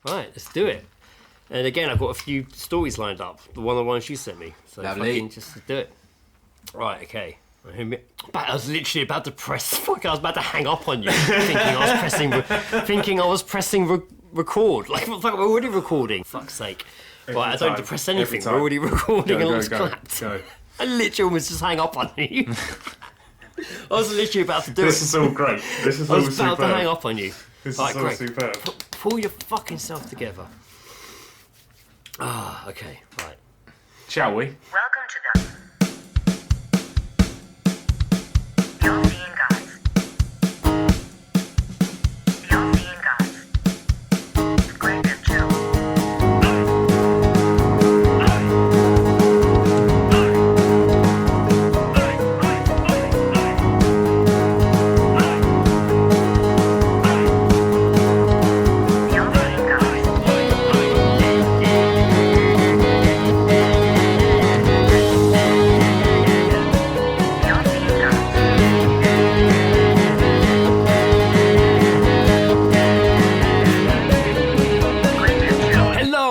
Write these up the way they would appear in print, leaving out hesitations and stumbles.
Right, let's do it. And again, I've got a few stories lined up. The ones you sent me. So fucking just do it. Right, okay. I was literally about to press. Fuck! I was about to hang up on you, thinking I was pressing record. Like, fuck, we're already recording. Fuck's sake! Right, I don't have to press anything. We're already recording and almost clapped. Go. I literally almost just hang up on you. I was literally about to do This is all great. This is all superb. I was about to hang up on you. This is all superb. Pull your fucking self together. Okay, right. Shall we? Welcome to the European Guys. The European Guys. Greg and Joe.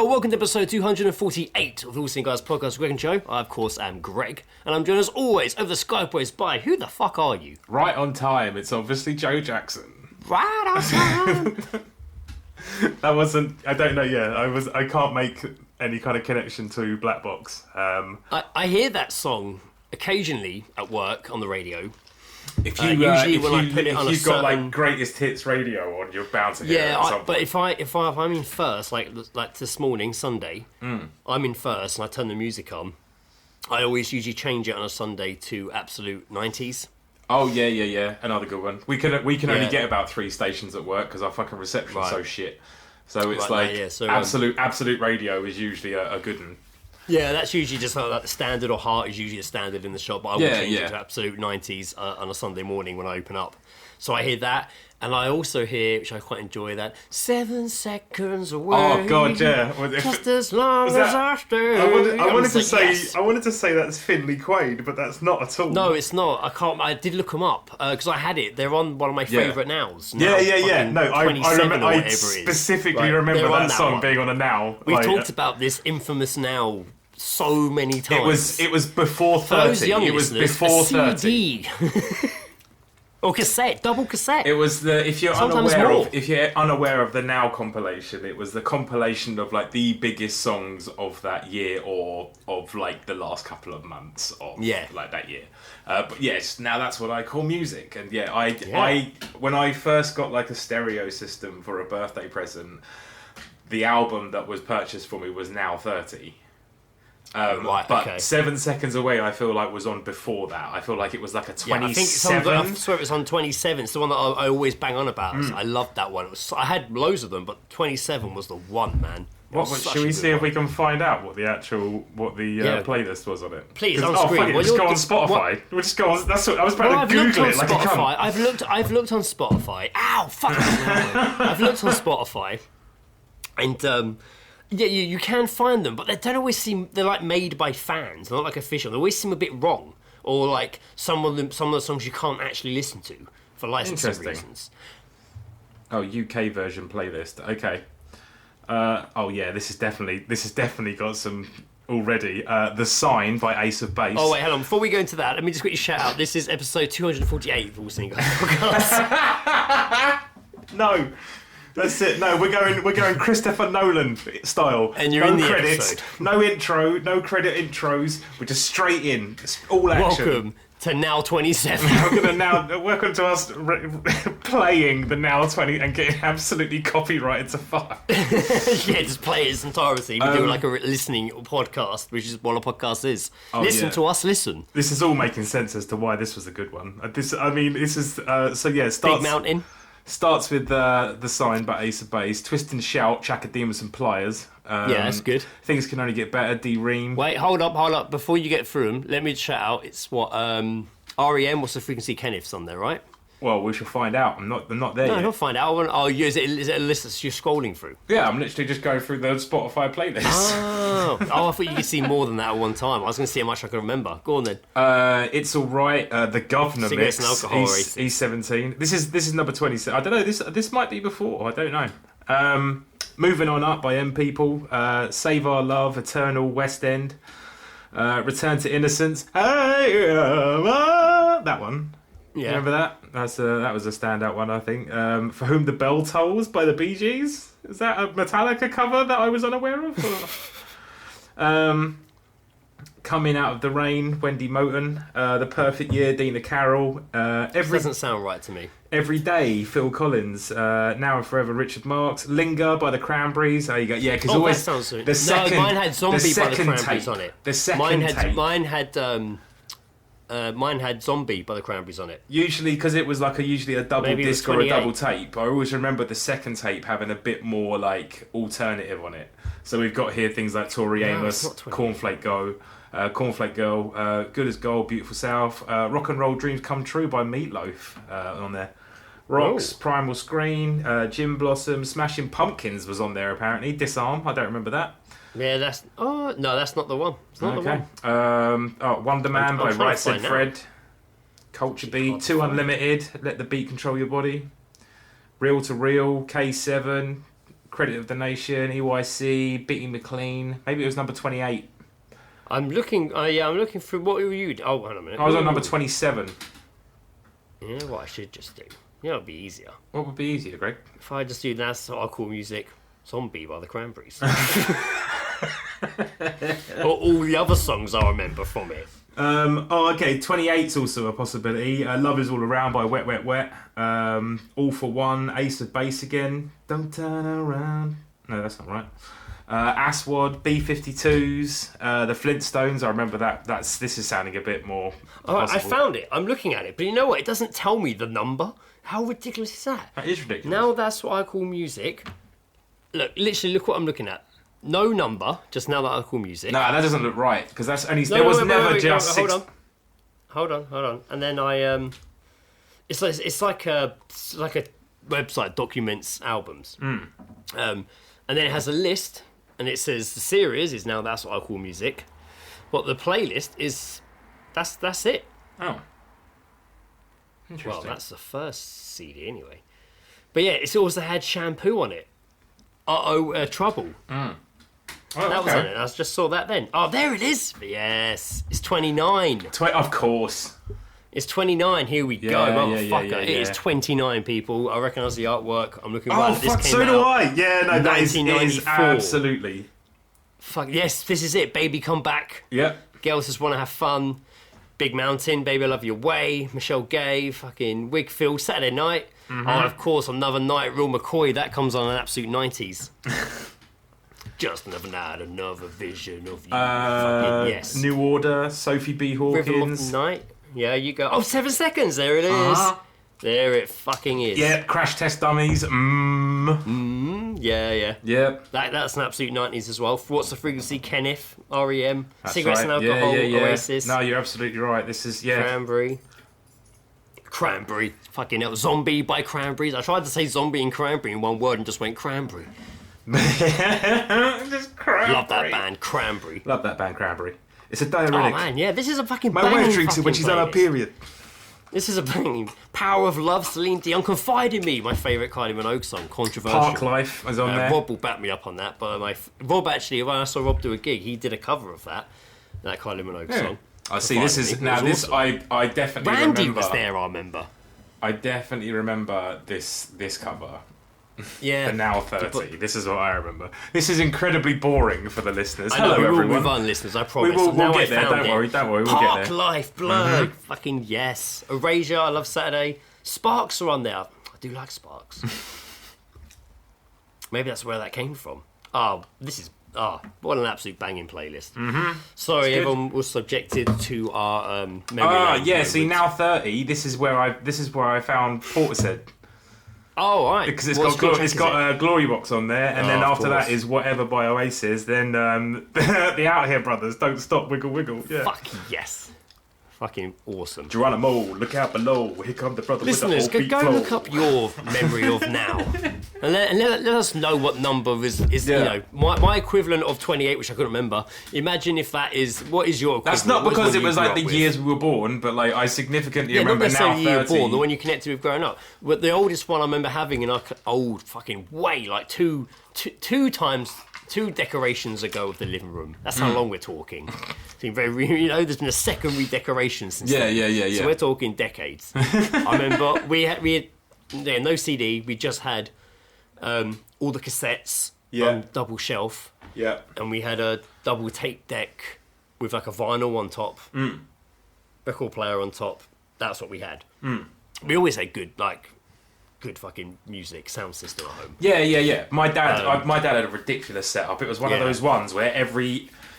Welcome to episode 248 of the All Seen Guys podcast. Greg and Joe. I, of course, am Greg, and I'm joined as always over the Skype waves by who the fuck are you? Right on time. It's obviously Joe Jackson. Right on time. That wasn't. I don't know. Yeah, I can't make any kind of connection to Black Box. I hear that song occasionally at work on the radio. If you've got like greatest hits radio on, you're bound to hear it at some point. But if I'm in first, like this morning, Sunday, I'm in first and I turn the music on. I always usually change it on a Sunday to absolute 90s. Oh yeah, another good one. We can only get about 3 stations at work because our fucking reception's so shit. So it's absolute radio is usually a good one. Yeah, that's usually just like the standard, or Heart is usually a standard in the shop, but I will change it to absolute 90s on a Sunday morning when I open up. So I hear that, and I also hear, which I quite enjoy, that 7 seconds away. Oh god, yeah. Just as long as I stay. I wanted to say that's Finley Quaid, but that's not at all. No, it's not. I can't. I did look them up because I had it. They're on one of my favourite nows. Yeah. No, I specifically remember that song being on a now. We've talked about this infamous now so many times. It was before 30. It was before 30. Or cassette, double cassette. It was if you're unaware of the Now compilation, it was the compilation of like the biggest songs of that year or of like the last couple of months of like that year. But yes, now that's what I call music. And I when I first got like a stereo system for a birthday present, the album that was purchased for me was Now 30. But 7 seconds away, I feel like was on before that. I feel like it was like a 27. I swear it was on 27. It's the one that I always bang on about. I loved that one. I had loads of them, but 27 was the one, man. Should we see if we can find out what the playlist was on it? Please, on screen. Just go on Spotify. We'll just go on. That's what I was about to Google it. Like Spotify. I've looked on Spotify. Ow, fuck! I've looked on Spotify, and. Yeah, you can find them, but they don't always seem... They're like made by fans, not like official. They always seem a bit wrong. Or like some of the songs you can't actually listen to for licensing reasons. Oh, UK version playlist. Okay. This has definitely got some already. The Sign by Ace of Base. Oh wait, hold on. Before we go into that, let me just quickly shout out. This is episode 248 of All Seen Guys podcast. No. That's it. No, we're going Christopher Nolan style. And you're in the credits, episode. No intro, no credit intros. We're just straight in. It's all action. Welcome to Now 27. Welcome to us playing the Now 20 and getting absolutely copyrighted to fuck. Yeah, just play it its entirety. We do like a listening podcast, which is what a podcast is. Listen to us, listen. This is all making sense as to why this was a good one. Starts... Big Mountain. Starts with The Sign by Ace of Base, Twist and Shout, Chakademus and Pliers. That's good. Things Can Only Get Better, D-Ream. Wait, hold up. Before you get through them, let me shout out. It's what, REM, What's the Frequency Kenneth's on there, right? Well, we shall find out. I'm not there yet. No, I'll find out. Is it a list that you're scrolling through? Yeah, I'm literally just going through the Spotify playlist. Oh, I thought you could see more than that at one time. I was going to see how much I could remember. Go on then. It's Alright. The Governor Cigarettes mix. and alcohol. E17. This is number 27. I don't know. This might be before. I don't know. Moving on up by M People. Save Our Love, Eternal, West End. Return to Innocence. That one. Yeah. Remember that? That was a standout one, I think. For Whom the Bell Tolls by the Bee Gees. Is that a Metallica cover that I was unaware of? Coming Out of the Rain, Wendy Moten. The Perfect Year, Dina Carroll. Doesn't sound right to me. Every Day, Phil Collins. Now and Forever, Richard Marx. Linger by the Cranberries. There you go. Yeah, because always that sounds the second. No, mine had Zombie by the Cranberries tape, on it. The second tape. Mine had Zombie by the Cranberries on it. Usually, because it was like usually a double disc or a double tape. I always remember the second tape having a bit more like alternative on it. So we've got here things like Tori Amos, Cornflake Go. Cornflake Girl, Good as Gold, Beautiful South, Rock and Roll Dreams Come True by Meatloaf on there. Rocks, Primal Screen, Gin Blossom, Smashing Pumpkins was on there apparently. Disarm, I don't remember that. Yeah, that's not the one. It's not the one. Wonder Man by Right Said Fred. Culture Beat, Too Unlimited, Let the Beat Control Your Body. Real to Real, K7, Credit of the Nation, EYC, Beating McLean. Maybe it was number 28. I'm looking. I'm looking for what were you? Oh, hold on a minute. I was on number 27. You know what I should just do? You know, it'd be easier. What would be easier, Greg? If I just do That's What I Call Music, Zombie by the Cranberries. Or all the other songs I remember from it. Okay. 28's also a possibility. Love Is All Around by Wet Wet Wet. All for One, Ace of Base Again. Don't turn around. No, that's not right. Aswad, B-52s, the Flintstones. I remember that. This is sounding a bit more possible. I found it. I'm looking at it, but you know what? It doesn't tell me the number. How ridiculous is that? That is ridiculous. Now That's What I Call Music. Look, literally, look what I'm looking at. No number. Just Now That I Call Music. No, that doesn't look right because that's only. There was never just six. Hold on. And then I it's like a website documents albums. And then it has a list. And it says the series is Now That's What I Call Music. But the playlist is... That's it. Oh. Interesting. Well, that's the first CD anyway. But yeah, it's also had Shampoo on it. Trouble. Oh, that was on it. I just saw that then. Oh, there it is. Yes. It's 29. Of course. It's 29. Here we go, motherfucker. It is 29, people. I recognise the artwork. I'm looking right at this. Fuck, so do I. Yeah, no, that is absolutely. Fuck, yes, this is it. Baby, Come Back. Yep. Girls Just Want to Have Fun. Big Mountain, Baby, I Love Your Way. Michelle Gay, fucking Wigfield, Saturday Night. Mm-hmm. Oh, of course, Another Night, Real McCoy. That comes on an absolute 90s. Just another night, another vision of you. Fucking yes. New Order, Sophie B. Hawkins. Rhythm of the Night. Yeah, you go. Oh, 7 seconds. There it is. Uh-huh. There it fucking is. Yeah, Crash Test Dummies. Yeah. Yep. That's an absolute 90s as well. What's the Frequency? Kenneth, R.E.M. That's Cigarettes right. and Alcohol, Oasis. No, you're absolutely right. This is, Cranberry. Fucking hell. Zombie by Cranberries. I tried to say Zombie and Cranberry in one word and just went Cranberry. Just Cranberry. Love that band, Cranberry. Love that band, Cranberry. It's a diuretic. Oh man, yeah, this is a fucking My wife drinks it when she's on her period. This is a banging. Power of Love, Celine Dion, Confide in Me, my favourite Kylie Minogue song, controversial. Park Life was on there. Rob will back me up on that, but Rob actually, when I saw Rob do a gig, he did a cover of that Kylie Minogue song. I see. This is now. This awesome. I definitely Randy remember. was there. I remember. I definitely remember this cover. Yeah. The Now 30. This is what I remember. This is incredibly boring for the listeners. I know, Hello, we will everyone. move on, listeners. I promise. We'll get there. Don't worry. We'll get there. Park Life, Blur. Fucking yes. Erasure. I love Saturday. Sparks are on there. I do like Sparks. Maybe that's where that came from. What an absolute banging playlist. Mm-hmm. Sorry, everyone was subjected to our memory lane. See, Now 30. This is where I found Portishead. Oh, right. Because it's got a Glory Box on there, and then after that is Whatever by Oasis. Then the Out Here Brothers, Don't Stop, Wiggle Wiggle. Yeah. Fuck yes. Fucking awesome. Geronimo, look out below. Here come the brother Listeners, with the whole beat go flow. look up your memory of now. And let us know what number is you know, my equivalent of 28, which I couldn't remember. Imagine if that is, what is your equivalent? That's not because it was like the with? years we were born, but like I significantly not remember now necessarily the year 30. you were born, the one you connected with growing up. But the oldest one I remember having in our old fucking way, like two decorations ago of the living room. That's how long we're talking. It's been very, you know, there's been a second redecoration since then. Yeah. So we're talking decades. I remember we had no CD. We just had all the cassettes on double shelf. Yeah. And we had a double tape deck with like a vinyl on top, record player on top. That's what we had. We always had good fucking music sound system at home. Yeah. My dad had a ridiculous setup. It was one of those ones where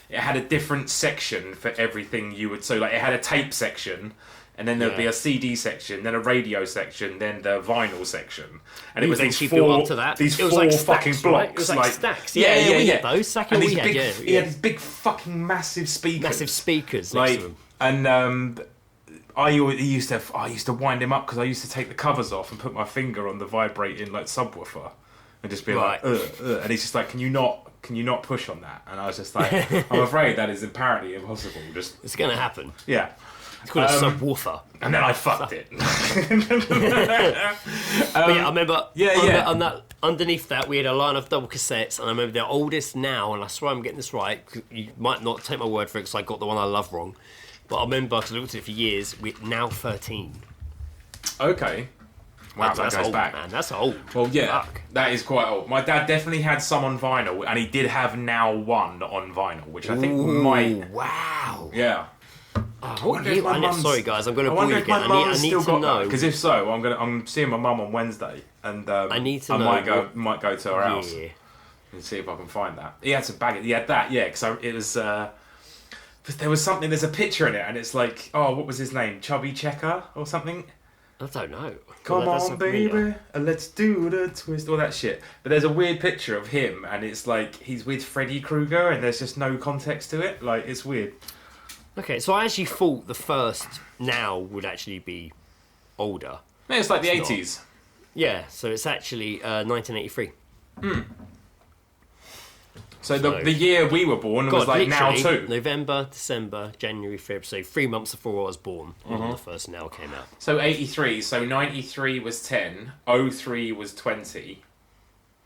it had a different section for everything you would. So like it had a tape section, and then there'd be a CD section, then a radio section, then the vinyl section, and it was these four fucking blocks. Right? It was like stacks. We had those. Exactly what we had. He had these big fucking massive speakers. Massive speakers next to them. And I used to wind him up because I used to take the covers off and put my finger on the vibrating like subwoofer and just be like, and he's just like, can you not push on that? And I was just like, I'm afraid that is apparently impossible. It's going to happen. Yeah. It's called a subwoofer. And then I fucked it. But I remember on that, underneath that we had a line of double cassettes, and I remember the oldest now, and I swear I'm getting this right, you might not take my word for it because I got the one I love wrong. But I remember, because I looked at it for years, we're now 13. Okay. Wow, that goes old, back. Man, that's old. Well, yeah, Fuck. that is quite old. My dad definitely had some on vinyl, and he did have Now One on vinyl, which I think might... Wow. Yeah. Sorry, guys, I'm going to bore you again. I need to know. Because if so, I'm seeing my mum on Wednesday, and I need to know. I might go to her house and see if I can find that. He had some baggage. He had that, because it was... there was something, there's a picture in it, and it's like, what was his name? Chubby Checker or something? I don't know. Come on, baby, let's do the twist, all that shit. But there's a weird picture of him, and it's like, he's with Freddy Krueger, and there's just no context to it. Like, it's weird. Okay, so I actually thought the first Now would actually be older. No, it's like the 80s. Yeah, so it's actually 1983. So the year we were born was like Now 2. November, December, January, February. So 3 months before I was born, when the first Now came out. So 83. So 93 was 10. 03 was 20.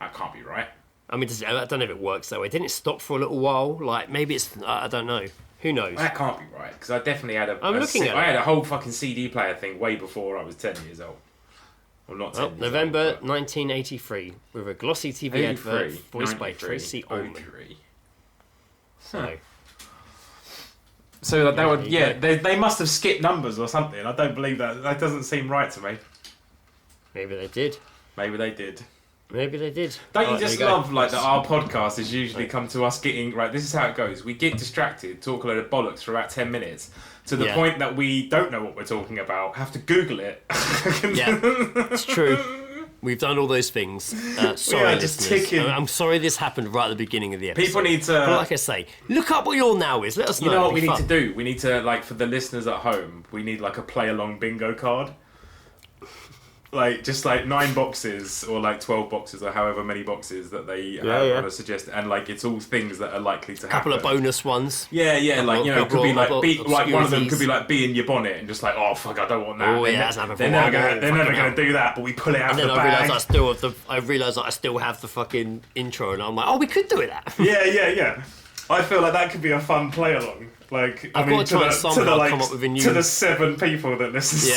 That can't be right. I mean, I don't know if it works that way. Didn't it stop for a little while? Like, maybe it's... I don't know. Who knows? That can't be right, because I definitely had I had a whole fucking CD player thing way before I was 10 years old. Well, not 10 years November old, 1983, with a glossy TV advert voiced by Tracy Ullman. So that would, they must have skipped numbers or something. I don't believe that. That doesn't seem right to me. Maybe they did. Maybe they did. Don't you just love like that our podcast has usually come to us getting right, this is how it goes. We get distracted, talk a load of bollocks for about 10 minutes to the point that we don't know what we're talking about, have to Google it. Yeah, it's true. We've done all those things. Sorry, listeners. I'm sorry this happened right at the beginning of the episode. People need to... But like I say, look up what your Now is. Let us know. You know what we need to do? We need to, like, for the listeners at home, we need, like, a play-along bingo card. Like, just, like, 9 boxes or, like, 12 boxes or however many boxes that they want to suggest. And, like, it's all things that are likely to happen. A couple of bonus ones. Yeah, like, you know, it could be, like, one of them could be, like, bee in your bonnet and just, like, oh, fuck, I don't want that. Oh, yeah, that's happened for They're never going to do that, but we pull it out of the bag. I realised that I still have the fucking intro, and I'm like, we could do that. Yeah. I feel like that could be a fun play-along. Like, I've got to try and somehow come up with a new... To the 7 people that listen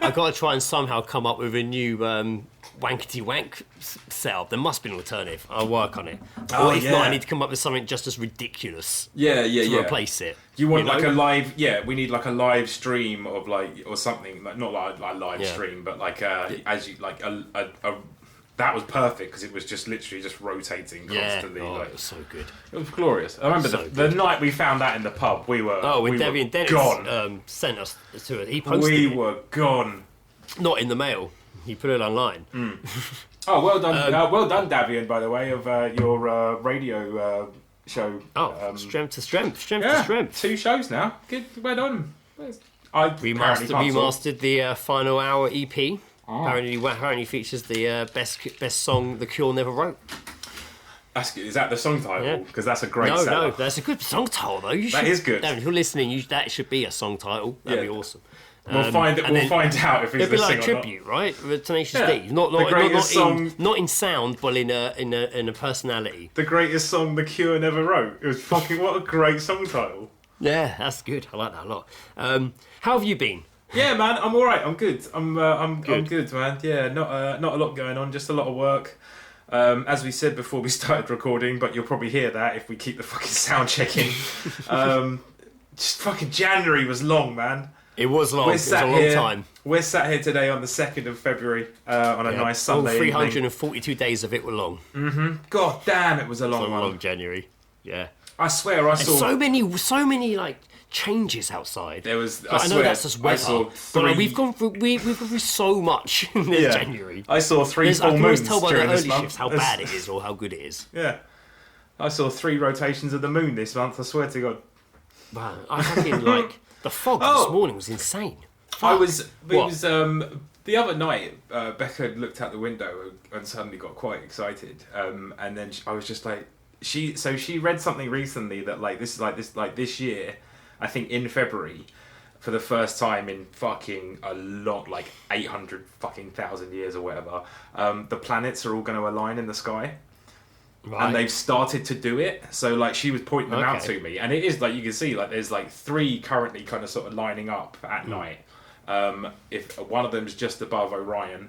I've got to try and somehow come up with a new wankety wank setup. There must be an alternative. I'll work on it. Or if not, I need to come up with something just as ridiculous to replace it. You want like a live... Yeah, we need like a live stream of like... Or something. Like, not like live stream, but like as you... Like a that was perfect because it was just literally just rotating constantly. Yeah, it was so good. It was glorious. I remember the night we found that in the pub, we were when Debbie and Dennis sent us to it. He posted We were gone. Not in the mail. He put it online. Oh, well done, Davian, by the way, of your radio show. Strength to strength. 2 shows now. Good, well done. I remastered the final hour EP. Apparently features the best song The Cure never wrote. Is that the song title? Because that's a great seller. No, that's a good song title though. That is good. If you're listening, that should be a song title. That'd be awesome. We'll find out if he's listening or not. It'd be like a tribute, right? With Tenacious D. Not in sound, but in a personality. The greatest song The Cure never wrote. It was fucking what a great song title. Yeah, that's good. I like that a lot. How have you been? Yeah, man, I'm all right. I'm good. I'm good, man. Yeah, not a lot going on, just a lot of work. As we said before we started recording, but you'll probably hear that if we keep the fucking sound checking. Just fucking January was long, man. It was long. It was a long time. We're sat here today on the 2nd of February on a nice Sunday all 342 evening. Days of it were long. Mm-hmm. God damn, it was a long one. Long January. Yeah. I swear I saw... So many like changes outside. There was... I know that's just weather. But we've gone through so much in this January. I saw 3 full moons during this month. I can always tell by the early shifts how bad it is or how good it is. Yeah. I saw 3 rotations of the moon this month, I swear to God. Wow. I fucking like... The fog this morning was insane. The other night, Becca looked out the window and suddenly got quite excited. And then I was just like... She read something recently that this year, I think in February, for the first time in fucking a lot, like 800 fucking thousand years or whatever, the planets are all going to align in the sky. Right. And they've started to do it. So like she was pointing them out to me, and it is like you can see like there's like 3 currently kind of sort of lining up at night. If one of them's just above Orion.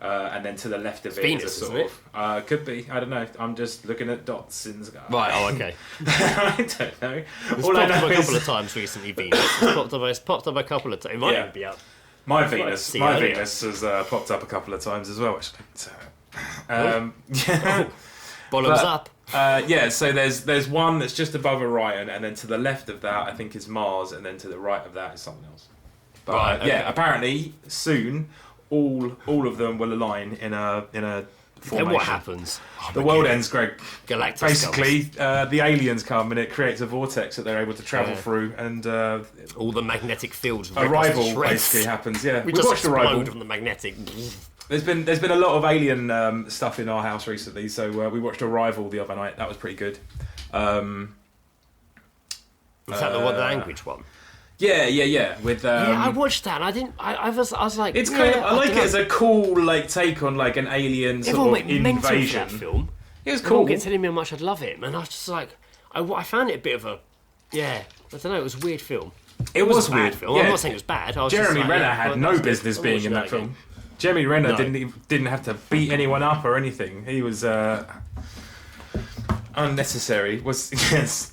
And then to the left of it Venus, is a sort of... Could be. I don't know. I'm just looking at dots in the sky. Right, oh, okay. I don't know. It's popped up a couple of times recently, Venus. It's popped up a couple of times. It might even be up. My Venus has popped up a couple of times as well, actually. So, Bottoms up. So there's one that's just above Orion, and then to the left of that, I think, is Mars, and then to the right of that is something else. But apparently, soon... All of them will align in a formation. Then what happens? The world ends, Greg. Galactus Basically, the aliens come and it creates a vortex that they're able to travel through, and all the magnetic fields. Arrival basically happens. Yeah, we just watched Arrival from the magnetic. There's been a lot of alien stuff in our house recently, so we watched Arrival the other night. That was pretty good. Is that the language one? Yeah. With I watched that. And I was like, it's kind of. I like it as a cool like take on like an alien sort of invasion. For that film. It was cool. Everyone kept telling me how much I'd love it, and I was just like, I found it a bit of a, I don't know. It was a weird film. It was a weird film. Yeah. I'm not saying it was bad. Jeremy Renner had no business being in that film. Jeremy Renner didn't have to beat anyone up or anything. He was unnecessary. Yes.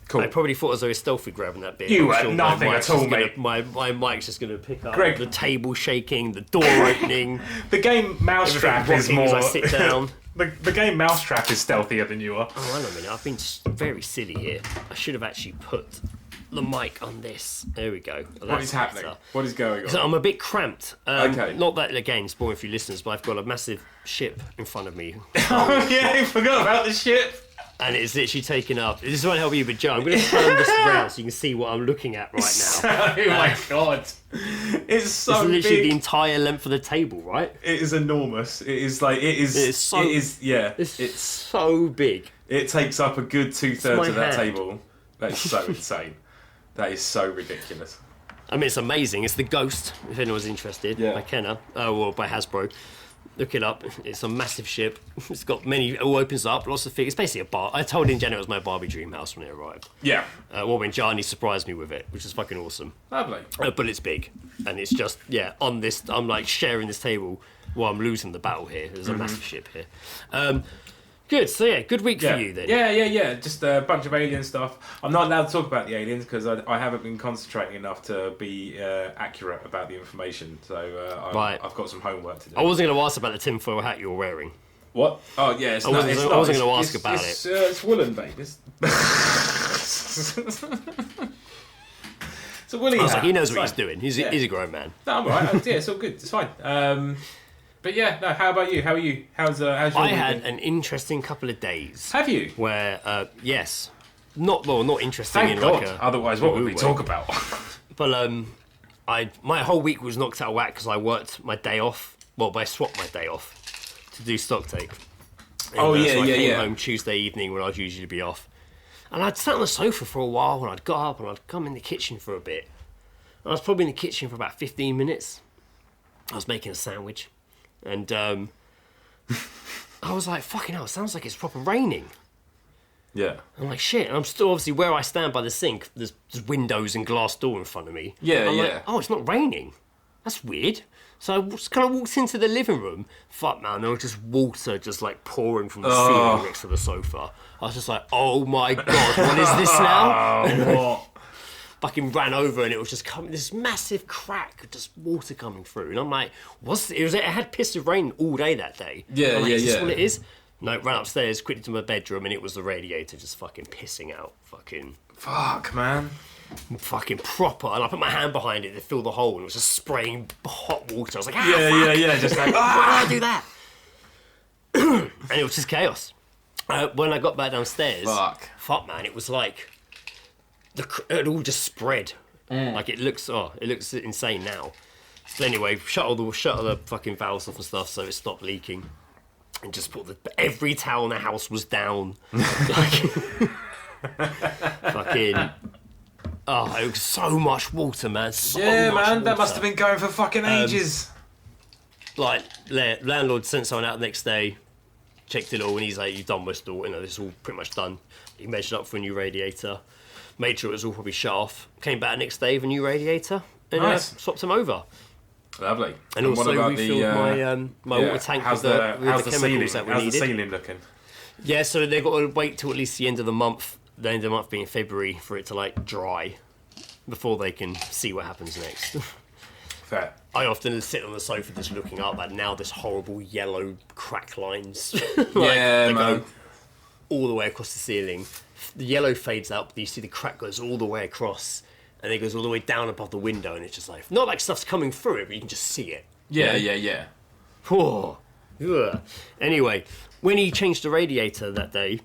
Cool. I probably thought as I was stealthy grabbing that bit. You had nothing at all, mate. My mic's just going to pick up Greg. The table shaking, the door opening. The game Mousetrap is more... As I sit down. The game Mousetrap is stealthier than you are. Oh, hang on a minute. I've been very silly here. I should have actually put the mic on this. There we go. Well, what is happening? What is going on? So I'm a bit cramped. Okay. Not that, again, it's boring for you listeners, but I've got a massive ship in front of me. Oh, yeah, I forgot about the ship. And it's literally taken up. This won't help you, but Joe, I'm going to turn this around so you can see what I'm looking at right now. Oh my god. It's so big. It's literally the entire length of the table, right? It is enormous. It's so big. It takes up a good 2/3 of that table. That is so insane. That is so ridiculous. I mean, it's amazing. It's the Ghost, if anyone's interested, by Kenner, or by Hasbro. Look it up. It's a massive ship. It's got many. It all opens up. Lots of things. It's basically a bar. I told Indiana it was my Barbie dream house when it arrived. Yeah. When Johnny surprised me with it, which is fucking awesome. Lovely. But it's big, and it's just on this. I'm like sharing this table while I'm losing the battle here. There's a massive ship here. Good. So good week for you then. Yeah. Just a bunch of alien stuff. I'm not allowed to talk about the aliens because I haven't been concentrating enough to be accurate about the information. So I've got some homework to do. I wasn't going to ask about the tinfoil hat you were wearing. What? Oh yeah, I wasn't going to ask about it. It's woolen, babe. It's a woolly hat. I was like, he knows what he's doing. He's a grown man. No, I'm alright. Yeah, it's all good. It's fine. But yeah, no. How about you? How are you? How's your I had an interesting couple of days. Have you? Where yes, not interesting. Thank in God. Like a, Otherwise, what would we talk about? But my whole week was knocked out of whack because I worked my day off. Well, I swapped my day off to do stock take. And, so I came home Tuesday evening when I'd usually be off. And I'd sat on the sofa for a while and I'd got up and I'd come in the kitchen for a bit. And I was probably in the kitchen for about 15 minutes. I was making a sandwich. And I was like, fucking hell, it sounds like it's proper raining. Yeah. I'm like, shit. And I'm still obviously where I stand by the sink, there's windows and glass door in front of me. Yeah, I'm like, oh, it's not raining. That's weird. So I just kind of walked into the living room. Fuck, man, there was just water just like pouring from the ceiling next to the sofa. I was just like, oh my God, what is this now? What? Fucking ran over and it was just coming, this massive crack, just water coming through. And I'm like, it had piss of rain all day that day. Yeah, Is this what it is? No, ran upstairs, quickly to my bedroom, and it was the radiator just fucking pissing out. Fuck, man. Fucking proper. And I put my hand behind it to fill the hole, and it was just spraying hot water. I was like, fuck. Yeah. Just like, why did I do that? And it was just chaos. When I got back downstairs, fuck, man, it was like it all just spread. Like it looks insane now. So anyway, shut all the fucking valves off and stuff, so it stopped leaking. And just every towel in the house was down. Fucking. It was so much water, man. Man, water. that must have been going for fucking ages. Landlord sent someone out the next day, checked it all, and he's like, "You've done most all. This is all pretty much done." He measured up for a new radiator, made sure it was all probably shut off. Came back the next day with a new radiator, and swapped them over. Lovely. And also refilled my water tank with the chemicals that we needed. How's the ceiling looking? Yeah, so they've got to wait till at least the end of the month. The end of the month being February for it to like dry before they can see what happens next. Fair. I often sit on the sofa just looking up at now this horrible yellow crack lines. Man. Go all the way across the ceiling. The yellow fades out, but you see the crack goes all the way across. And it goes all the way down above the window, and it's just like, not like stuff's coming through it, but you can just see it. Yeah. Oh. Ugh. Anyway, when he changed the radiator that day,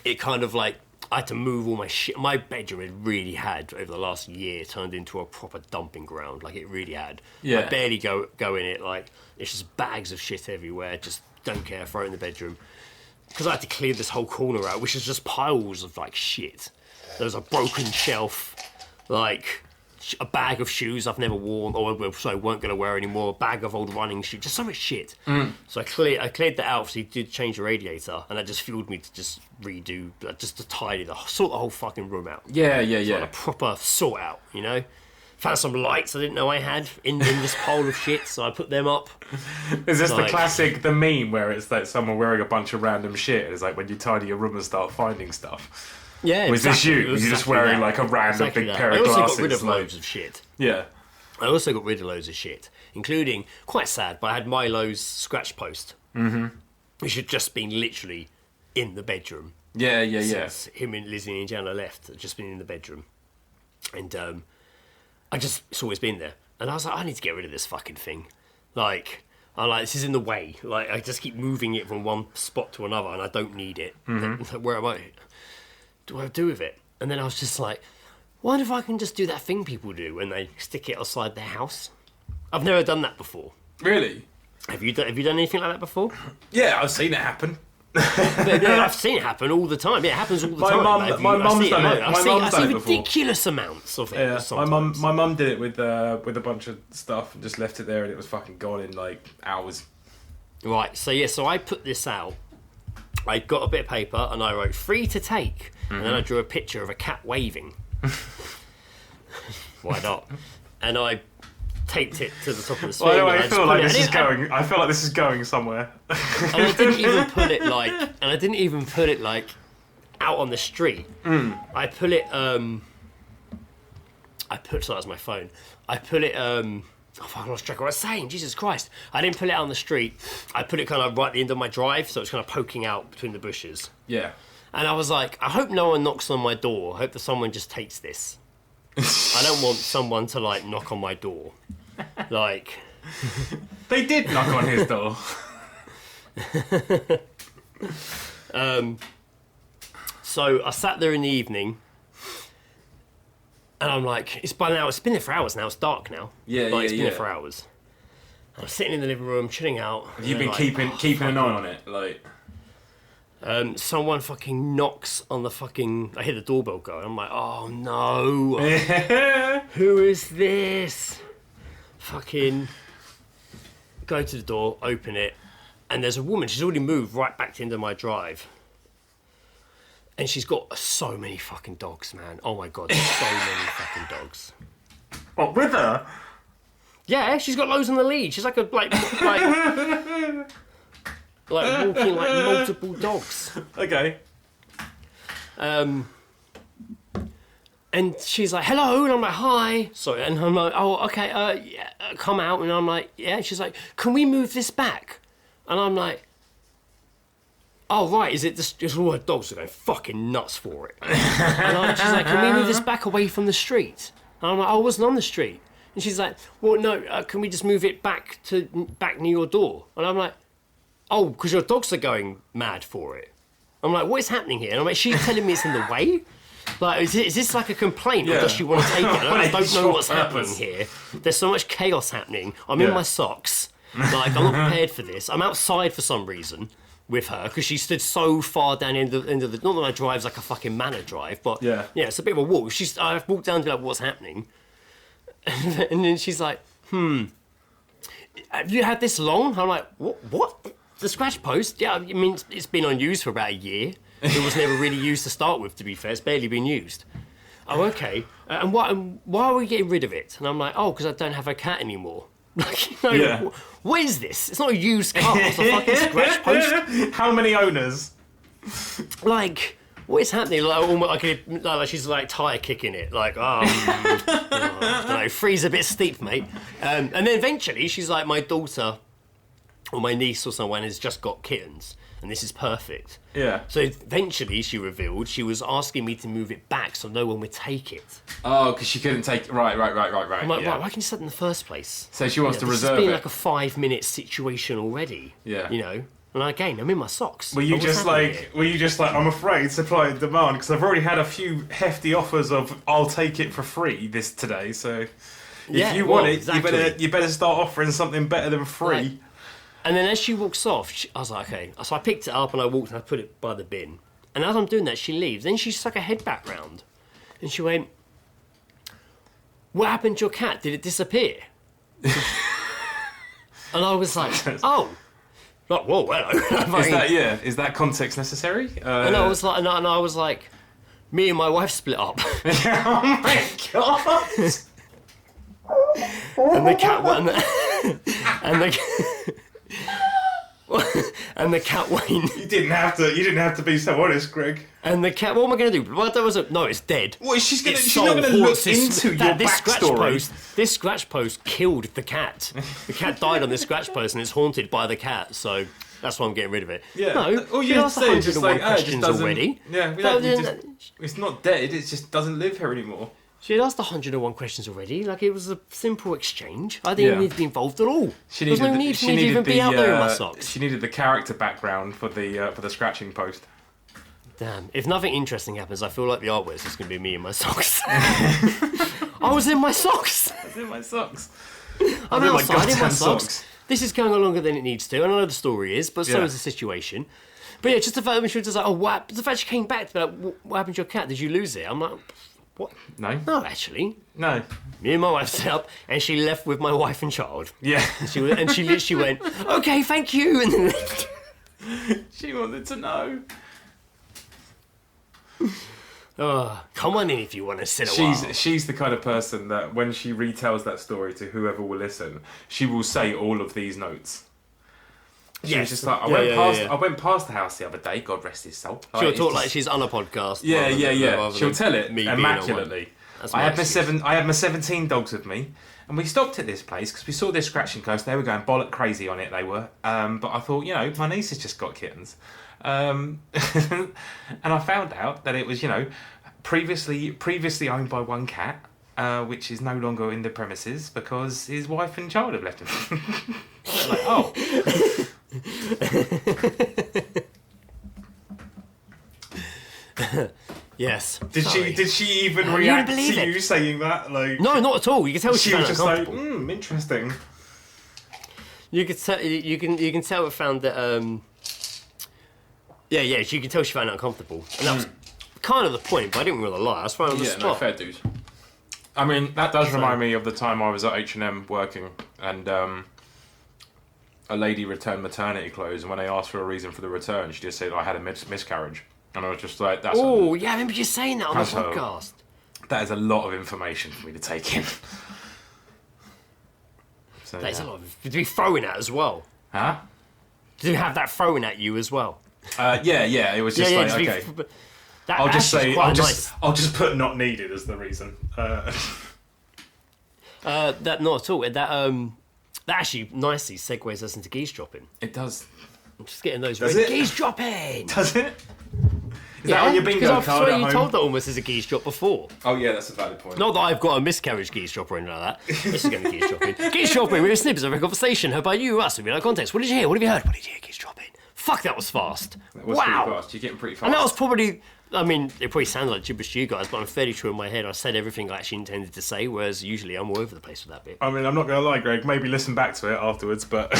it kind of like, I had to move all my shit. My bedroom had over the last year, turned into a proper dumping ground. Like, it really had. Yeah. I barely go in it. Like, it's just bags of shit everywhere. Just don't care, throw it in the bedroom. Because I had to clear this whole corner out, which is just piles of, like, shit. There was a broken shelf. Like a bag of shoes I've never worn, or weren't going to wear anymore. A bag of old running shoes, just so much shit. So I cleared that out. So he did change the radiator, and that just fueled me to just redo, just to tidy sort the whole fucking room out. Yeah. Like a proper sort out, you know. Found some lights I didn't know I had in this pile of shit, so I put them up. Is this the classic, the meme where it's like someone wearing a bunch of random shit? It's like when you tidy your room and start finding stuff. Yeah, was this you? You're just wearing like a random big pair of glasses. I also got rid of loads of shit. Yeah. I also got rid of loads of shit, including, quite sad, but I had Milo's scratch post. Which had just been literally in the bedroom. Yeah. Since him and Lizzie and Indiana left, had just been in the bedroom. And it's always been there. And I was like, I need to get rid of this fucking thing. Like, I'm like, this is in the way. Like, I just keep moving it from one spot to another, and I don't need it. Where am I? Do I do with it? And then I was just like, what if I can just do that thing people do when they stick it outside their house? I've never done that before. Really? Have you done anything like that before? Yeah, I've seen it happen. I've seen it happen all the time. Yeah, it happens all the time. My mum's done it. I see ridiculous amounts of it. Yeah, my mum did it with a bunch of stuff and just left it there, and it was fucking gone in like hours. Right. So I put this out. I got a bit of paper and I wrote "free to take," and then I drew a picture of a cat waving. Why not? And I taped it to the top of the swing. I feel like this is going somewhere. And I didn't even put it like out on the street. I put it. Sorry, that's my phone. I put it. I lost track of what I was saying. Jesus Christ! I didn't put it out on the street. I put it kind of right at the end of my drive, so it's kind of poking out between the bushes. Yeah. And I was like, I hope no one knocks on my door. I hope that someone just takes this. I don't want someone to like knock on my door. Like they did knock on his door. So I sat there in the evening, and I'm like, it's been there for hours now. It's dark now. It's been there for hours. I was sitting in the living room, chilling out. Have you been keeping an eye on it? Like, someone fucking knocks on the fucking... I hear the doorbell go, and I'm like, oh no. Who is this? Fucking... Go to the door, open it, and there's a woman. She's already moved right back into my drive. And she's got so many fucking dogs, man. Oh my God, so many fucking dogs. What, with her? Yeah, she's got loads on the lead. She's like walking like multiple dogs. Okay. And she's like, hello, and I'm like, hi. Sorry, and I'm like, oh, okay, yeah, come out. And I'm like, yeah. And she's like, can we move this back? And I'm like, oh, right, is it just all her dogs are going fucking nuts for it? And she's like, can we move this back away from the street? And I'm like, oh, I wasn't on the street. And she's like, well, no, can we just move it back near your door? And I'm like, oh, because your dogs are going mad for it. I'm like, what is happening here? And I'm like, she's telling me it's in the way? Like, is this like a complaint, or does she want to take it? I don't know what's happening here. There's so much chaos happening. I'm in my socks. Like, I'm not prepared for this. I'm outside for some reason with her, because she stood so far down into the... Not that my drive's like a fucking manor drive, but yeah, it's a bit of a walk. I've walked down to like, what's happening? And then she's like, have you had this long? I'm like, what? The scratch post? Yeah, I mean, it's been unused for about a year. It was never really used to start with, to be fair. It's barely been used. Oh, okay. And why are we getting rid of it? And I'm like, oh, because I don't have a cat anymore. Like, what is this? It's not a used car. It's a fucking scratch post. How many owners? Like, what is happening? Like she's like tire kicking it. Like, I don't know, three's a bit steep, mate. And then eventually she's like, my daughter or my niece or someone has just got kittens, and this is perfect. Yeah. So eventually she revealed she was asking me to move it back so no one would take it. Oh, because she couldn't take it. Right. I'm like, why can you say that in the first place? So she wants to reserve it. It's been like a 5-minute situation already. Yeah. You know? And again, I'm in my socks. Were you just like, I'm afraid, supply and demand, because I've already had a few hefty offers of I'll take it for free today, so if you want it, exactly. you better start offering something better than free. Right. And then as she walks off, I was like, okay. So I picked it up and I walked and I put it by the bin. And as I'm doing that, she leaves. Then she stuck her head back round. And she went, what happened to your cat? Did it disappear? And I was like, oh. Like, whoa, hello. Is that context necessary? And I was like, me and my wife split up. Oh my God. And the cat went... And the cat went. You didn't have to be so honest, Greg. And the cat. What am I going to do? Well, no, it's dead. What? She's not going to look into your backstory. This scratch post killed the cat. The cat died on this scratch post, and it's haunted by the cat. So that's why I'm getting rid of it. Yeah. No. All you asked 101 questions already. Yeah. It's not dead. It just doesn't live here anymore. She had asked 101 questions already. Like, it was a simple exchange. I didn't need to be involved at all. There was no need for me to even be out there in my socks. She needed the character background for the scratching post. Damn. If nothing interesting happens, I feel like the artwork is just going to be me in my socks. I was in my socks. I'm outside in my socks. This is going on longer than it needs to. And I know the story is, but so is the situation. But yeah, just the fact that she was just like, oh, what? The fact she came back to be like, what happened to your cat? Did you lose it? I'm like... What? No. No, actually. No. Me and my wife set up, and she left with my wife and child. Yeah. And she literally went, okay, thank you, and then left. She wanted to know. Oh, come on in if you want to sit a while. She's the kind of person that when she retells that story to whoever will listen, she will say all of these notes. She's just like, I went past the house the other day, God rest his soul. She'll talk like she's on a podcast. Yeah. She'll tell it immaculately. I had my 17 dogs with me, and we stopped at this place because we saw this scratching post. They were going bollock crazy on it, they were. But I thought, my niece has just got kittens. And I found out that it was, previously owned by one cat, which is no longer in the premises because his wife and child have left him. Like, oh. Yes. Did she even react to you saying that? Like, no, not at all. You can tell she was just like, interesting. You can tell it found that. Yeah. You can tell she found it uncomfortable, and that was kind of the point. But I didn't really lie. I was fine on the spot. No, fair dues. I mean, that does remind me of the time I was at H&M working, and a lady returned maternity clothes, and when they asked for a reason for the return, she just said, I had a miscarriage. And I was just like, that's... Oh, yeah, I remember you saying that on the podcast. That is a lot of information for me to take in. So, that is a lot of... Did we throw in at as well? Huh? Did you have that thrown at you as well? Yeah, it was just okay. I'll just put not needed as the reason. That not at all. That actually nicely segues us into Geezedropping. It does. I'm just getting those. Geezedropping. Does it? Is that on your bingo card? Because I'm sure you told that almost as a Geezedrop before. Oh yeah, that's a valid point. Not that I've got a miscarriage Geezedrop or anything like that. This is going to be Geezedropping. Geezedropping with snippets of a conversation heard by you, us, without context. What did you hear? What have you heard? What did you hear? Geezedropping. Fuck, that was fast. That was pretty fast. You're getting pretty fast. And that was probably... I mean, it probably sounded like gibberish to you guys, but I'm fairly sure in my head I said everything I actually intended to say, whereas usually I'm all over the place with that bit. I mean, I'm not going to lie, Greg. Maybe listen back to it afterwards, but...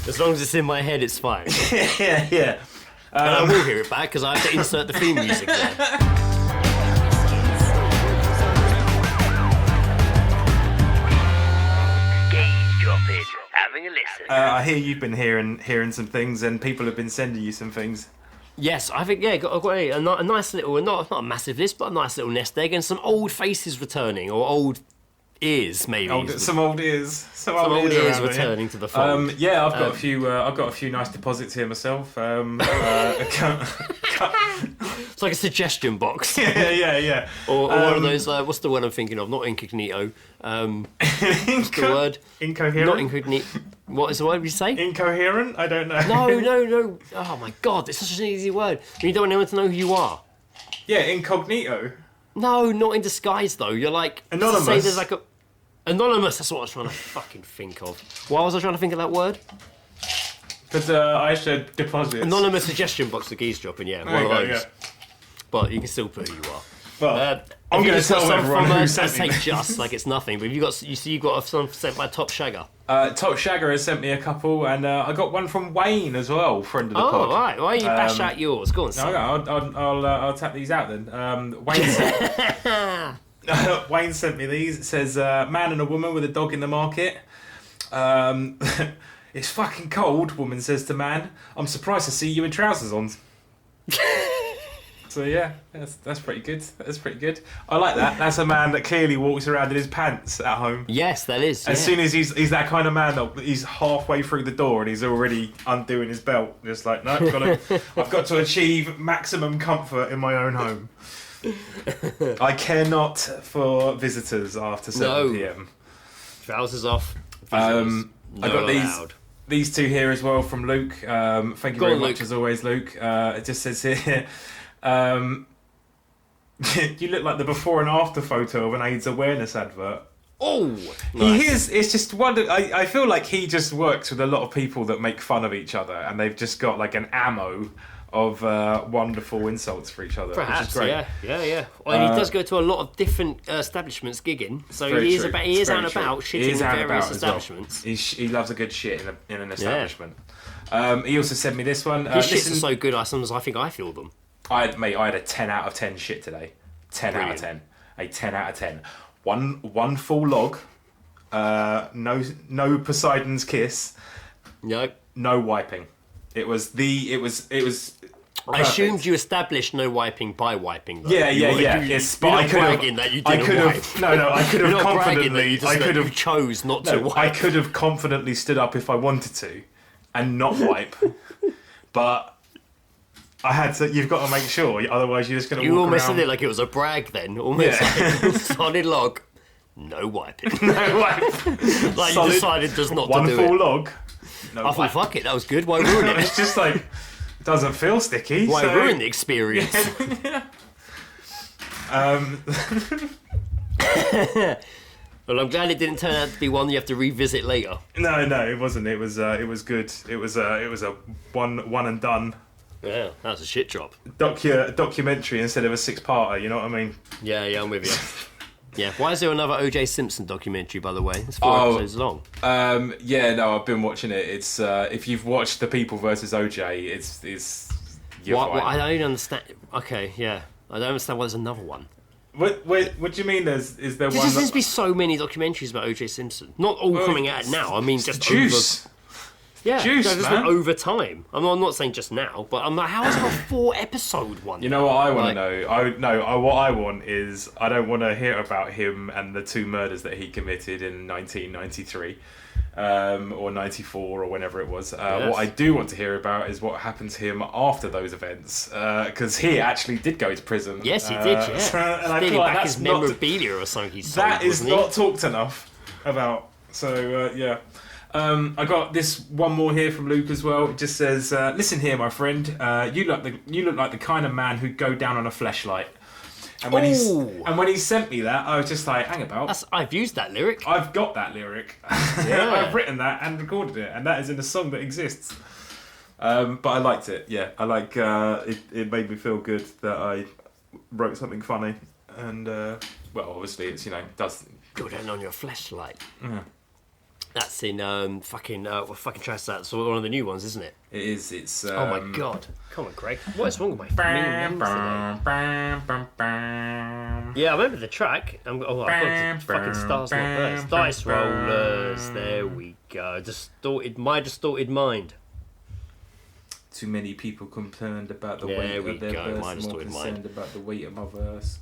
As long as it's in my head, it's fine. yeah. And I will hear it back, because I have to insert the theme music there. Having a listen. I hear you've been hearing some things, and people have been sending you some things. Yes, I think, got a nice little, not a massive list, but a nice little nest egg, and some old faces returning, or old ears, maybe. Some old ears. Some old ears returning to the fold. I've got a few nice deposits here myself. It's like a suggestion box. Yeah. Or one of those, what's the word I'm thinking of? Not incognito. What's the word? Incoherent? Not incognito. What is the word we say? Incoherent? I don't know. No. Oh my god, it's such an easy word. You don't want anyone to know who you are. Yeah, incognito. No, not in disguise though. You're like... Anonymous. Say there's like a... Anonymous, that's what I was trying to fucking think of. Why was I trying to think of that word? Because I said deposits. Anonymous suggestion box for Geezedropping, yeah. One of those. Yeah. But you can still put who you are. Well, I'm going to tell everyone who sent me. Just like it's nothing, but you've got some sent by Top Shagger. Top Shagger has sent me a couple, and I got one from Wayne as well, friend of the pod. Oh, right. Why don't you bash out yours? Go on, son. I'll tap these out then. Wayne sent me these. It says, man and a woman with a dog in the market. It's fucking cold, woman says to man. I'm surprised to see you in trousers on. So yeah, that's pretty good. That's pretty good. I like that. That's a man that clearly walks around in his pants at home. Yes, that is. As soon as he's that kind of man that he's halfway through the door and he's already undoing his belt. Just like, no, I've got to achieve maximum comfort in my own home. I care not for visitors after 7 p.m. Trousers off. I got these two here as well from Luke. Thank you very much as always, Luke. It just says here. You look like the before and after photo of an AIDS awareness advert. Oh, nice. He is. It's just one. I feel like he just works with a lot of people that make fun of each other, and they've just got like an ammo of wonderful insults for each other. Perhaps, which is great. Yeah. Well, and he does go to a lot of different establishments gigging, so he is out and about shitting in various establishments. Well. He loves a good shit in an establishment. He also sent me this one. His shits are so good, sometimes I think I feel them. I had a 10 out of 10 shit today. 10 Brilliant. Out of 10. A 10 out of 10. One full log. No Poseidon's kiss. Nope. No wiping. It was. I assumed you established no wiping by wiping. Though. Yeah. Yes, but I could have. That you didn't wipe. No. I could have confidently. I could have chose not to wipe. I could have confidently stood up if I wanted to, and not wipe. But I had to. You've got to make sure, otherwise you're just going to. You almost said it like it was a brag, then. Almost like solid log, no wiping. No wipe. Like solid, you decided just not to do it. One full log. No I thought, fuck it, that was good. Why ruin it? It's just like, it doesn't feel sticky. Why ruin the experience? Yeah. Well, I'm glad it didn't turn out to be one you have to revisit later. No, it wasn't. It was good. It was a one and done. Yeah, that was a shit drop. Documentary instead of a 6-parter. You know what I mean? Yeah, I'm with you. Yeah. Why is there another O.J. Simpson documentary, by the way? It's 4 episodes long. Yeah, no, I've been watching it. It's if you've watched The People versus O.J., it's. What I don't understand. Okay, yeah, I don't understand why there's another one. What do you mean? Is there there one? There seems to be so many documentaries about O.J. Simpson. Not all coming out now. I mean, just Juice. Yeah, Juice, man. Over time. I'm not saying just now, but I'm like, how is there a 4-episode one? You know what I want to know? What I want is I don't want to hear about him and the 2 murders that he committed in 1993 or 94 or whenever it was. Yes. What I do want to hear about is what happened to him after those events, because he actually did go to prison. Yes, he did. Yeah, and I feel feel like that's his memorabilia or something. He sold, that is not talked enough about. So yeah. I got this one more here from Luke as well. It just says, "Listen here, my friend. You look like the kind of man who'd go down on a fleshlight." And when he sent me that, I was just like, "Hang about." I've used that lyric. I've got that lyric. Yeah. I've written that and recorded it, and that is in a song that exists. But I liked it. Yeah, I like it. It made me feel good that I wrote something funny, and well, obviously it's does go down on your fleshlight. Yeah. That's in fucking trash. That's one of the new ones, isn't it? It is. It's. Oh my god! Come on, Craig. What is wrong with my names today? Yeah, I remember the track. I've got the fucking Stars Not Birds. Dice Rollers. There we go. My distorted mind. Too many people concerned about the weight of their verse. My distorted more concerned mind. about the weight of my verse.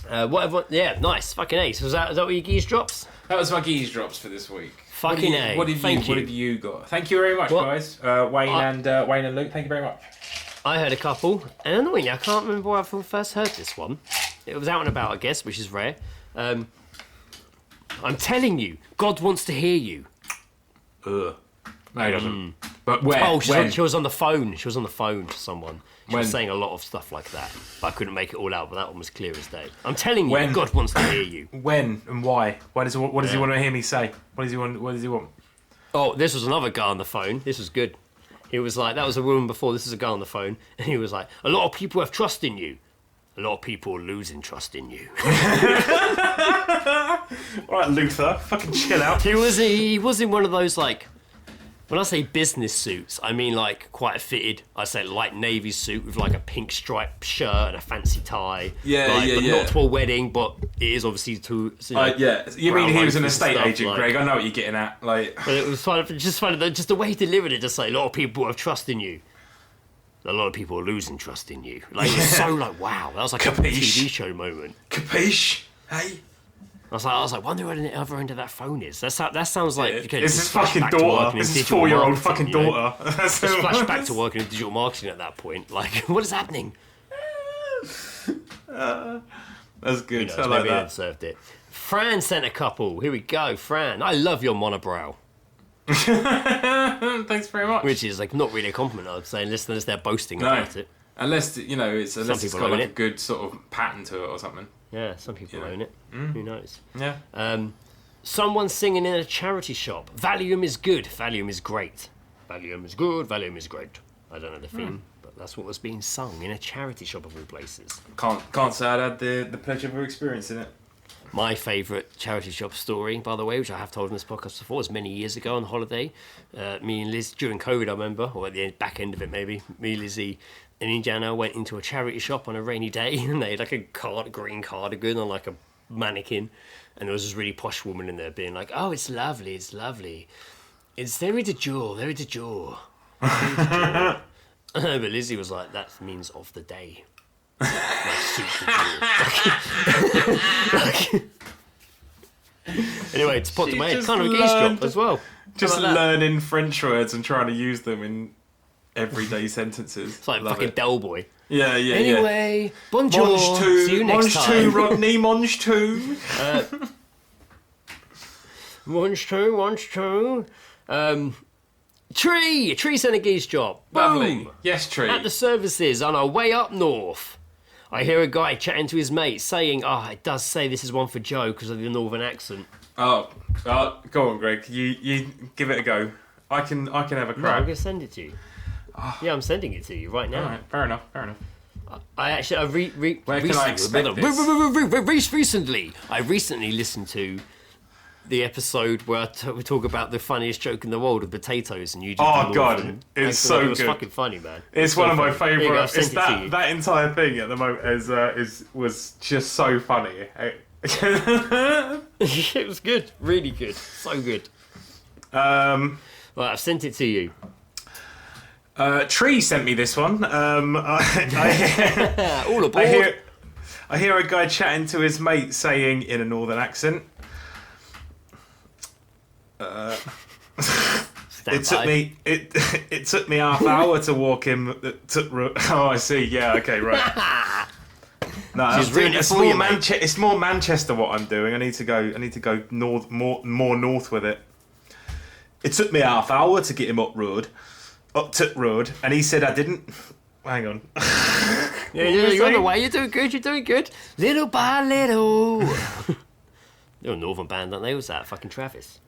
Whatever. Yeah, nice. Fucking ace. Is that what your geese drops? That was my geese drops for this week. Fucking A. What have you got? Thank you very much, guys. Wayne and Luke, thank you very much. I heard a couple, and annoyingly, I can't remember where I first heard this one. It was out and about, I guess, which is rare. I'm telling you, God wants to hear you. No, he doesn't. But where? Oh, she was on the phone. She was on the phone to someone. She was saying a lot of stuff like that, but I couldn't make it all out. But that one was clear as day. I'm telling you, God wants to hear you. When and why? What does he want to hear me say? What does he want? Oh, this was another guy on the phone. This was good. He was like, that was a woman before. This is a guy on the phone, and he was like, a lot of people have trust in you. A lot of people are losing trust in you. All right, Luther, fucking chill out. He was in one of those like. When I say business suits, I mean like quite a fitted, I say light navy suit with like a pink striped shirt and a fancy tie. But not to a wedding, but it is obviously to. You mean he was an estate agent, Greg? I know what you're getting at. Like, but it was just the way he delivered it. Just like a lot of people have trust in you. A lot of people are losing trust in you. Like it's so like wow, that was like a TV show moment. Capiche? Hey. I was like, wonder where the other end of that phone is. That sounds like this is fucking daughter. This is 4-year-old fucking daughter. Just flashback to working in digital marketing at that point. Like, what is happening? That's good. I like maybe that. I deserved it. Fran sent a couple. Here we go, Fran. I love your monobrow. Thanks very much. Which is like not really a compliment, I'd say, unless they're boasting about it. Unless it's got like a good sort of pattern to it or something. Yeah, some people own it. Who knows? Yeah. Someone singing in a charity shop. Valium is good. Valium is great. Valium is good. Valium is great. I don't know the theme, but that's what was being sung in a charity shop of all places. Can't say I had the pleasure of experiencing it. My favourite charity shop story, by the way, which I have told in this podcast before, was many years ago on holiday. Me and Liz, during COVID, I remember, or at the back end of it maybe, me, Lizzie, and Indiana went into a charity shop on a rainy day, and they had like a green cardigan on like a mannequin, and there was this really posh woman in there being like, "Oh, it's lovely, it's lovely. It's very de jour, very de jour." But Lizzie was like, "That means of the day." Like, super anyway, to put the way, kind of a geese drop as well. Just learning French words and trying to use them in everyday sentences. It's like fucking Del Boy. Yeah. Anyway, bonjour. See you next time. Mange tu, Rodney. Mange tu. Mange tu. Tree sent a geese drop. Lovely. Boom. Yes, Tree. At the services on our way up north. I hear a guy chatting to his mate saying, it does say this is one for Joe because of the northern accent. Oh, go on, Greg. You give it a go. I can have a crack. No, I'm going to send it to you. Yeah, I'm sending it to you right now. All right, fair enough. Where can I expect this? Recently, I listened to the episode where we talk about the funniest joke in the world of potatoes, and you just it's so good. It was fucking funny, man. It's one of my favourite. It's that entire thing at the moment was just so funny. It was good, really good, so good. Right, I've sent it to you. Tree sent me this one. All aboard. I hear a guy chatting to his mate saying in a northern accent. It took me half hour to walk him. Oh, I see. Yeah. Okay. Right. No, it's more Manchester. What I'm doing. I need to go north, more north with it. It took me half hour to get him up to road, and he said I didn't. Hang on. You're on the way. You're doing good. Little by little. They're a northern band, aren't they? Was that fucking Travis?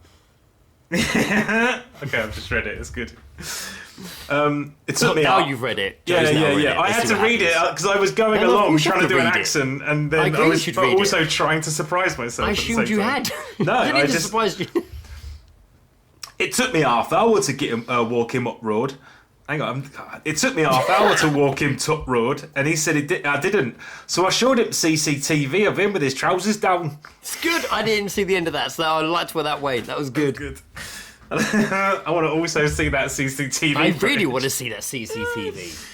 Okay, I've just read it. It's good. It took me. Now you've read it. Yeah. I had to read it because I was going along trying to do an accent, and then I was also trying to surprise myself. I assumed you had. No, I just surprised you. It took me half hour to get him walk him up road. Hang on, it took me half hour to walk him top road, and he said I didn't. So I showed him CCTV of him with his trousers down. It's good. I didn't see the end of that, so I liked where that went. That was good. Good. I want to also see that CCTV. I really want to see that CCTV.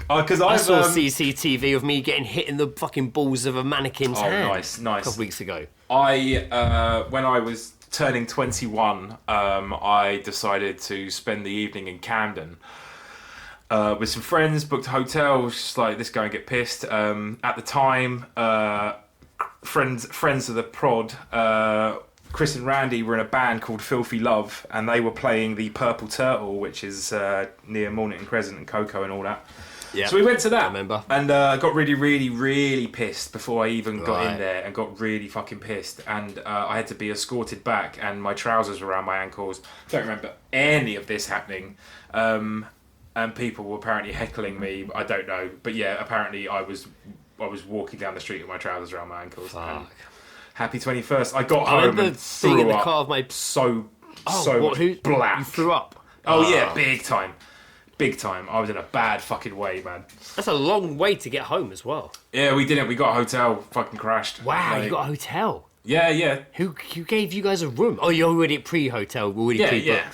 Because I saw CCTV of me getting hit in the fucking balls of a mannequin's hand. Nice. A couple weeks ago. When I was turning 21, I decided to spend the evening in Camden with some friends, booked a hotel, just like, let's go and get pissed. At the time, friends of the prod, Chris and Randy were in a band called Filthy Love, and they were playing the Purple Turtle, which is near Mornington Crescent and Coco and all that. Yeah, so we went to that, I remember. And got really, really, really pissed before I even got in there, and got really fucking pissed. And I had to be escorted back, and my trousers were around my ankles. Don't remember any of this happening. And people were apparently heckling me. I don't know, but yeah, apparently I was walking down the street with my trousers around my ankles. Fuck. Happy 21st. I got home and threw in the up. car of my... So black. You threw up? Oh yeah, big time. Big time. I was in a bad fucking way, man. That's a long way to get home as well. Yeah, we didn't. We got a hotel, fucking crashed. Wow, you got a hotel? Yeah. Who gave you guys a room? Oh, you're already pre-hotel, already pre-booked. Yeah.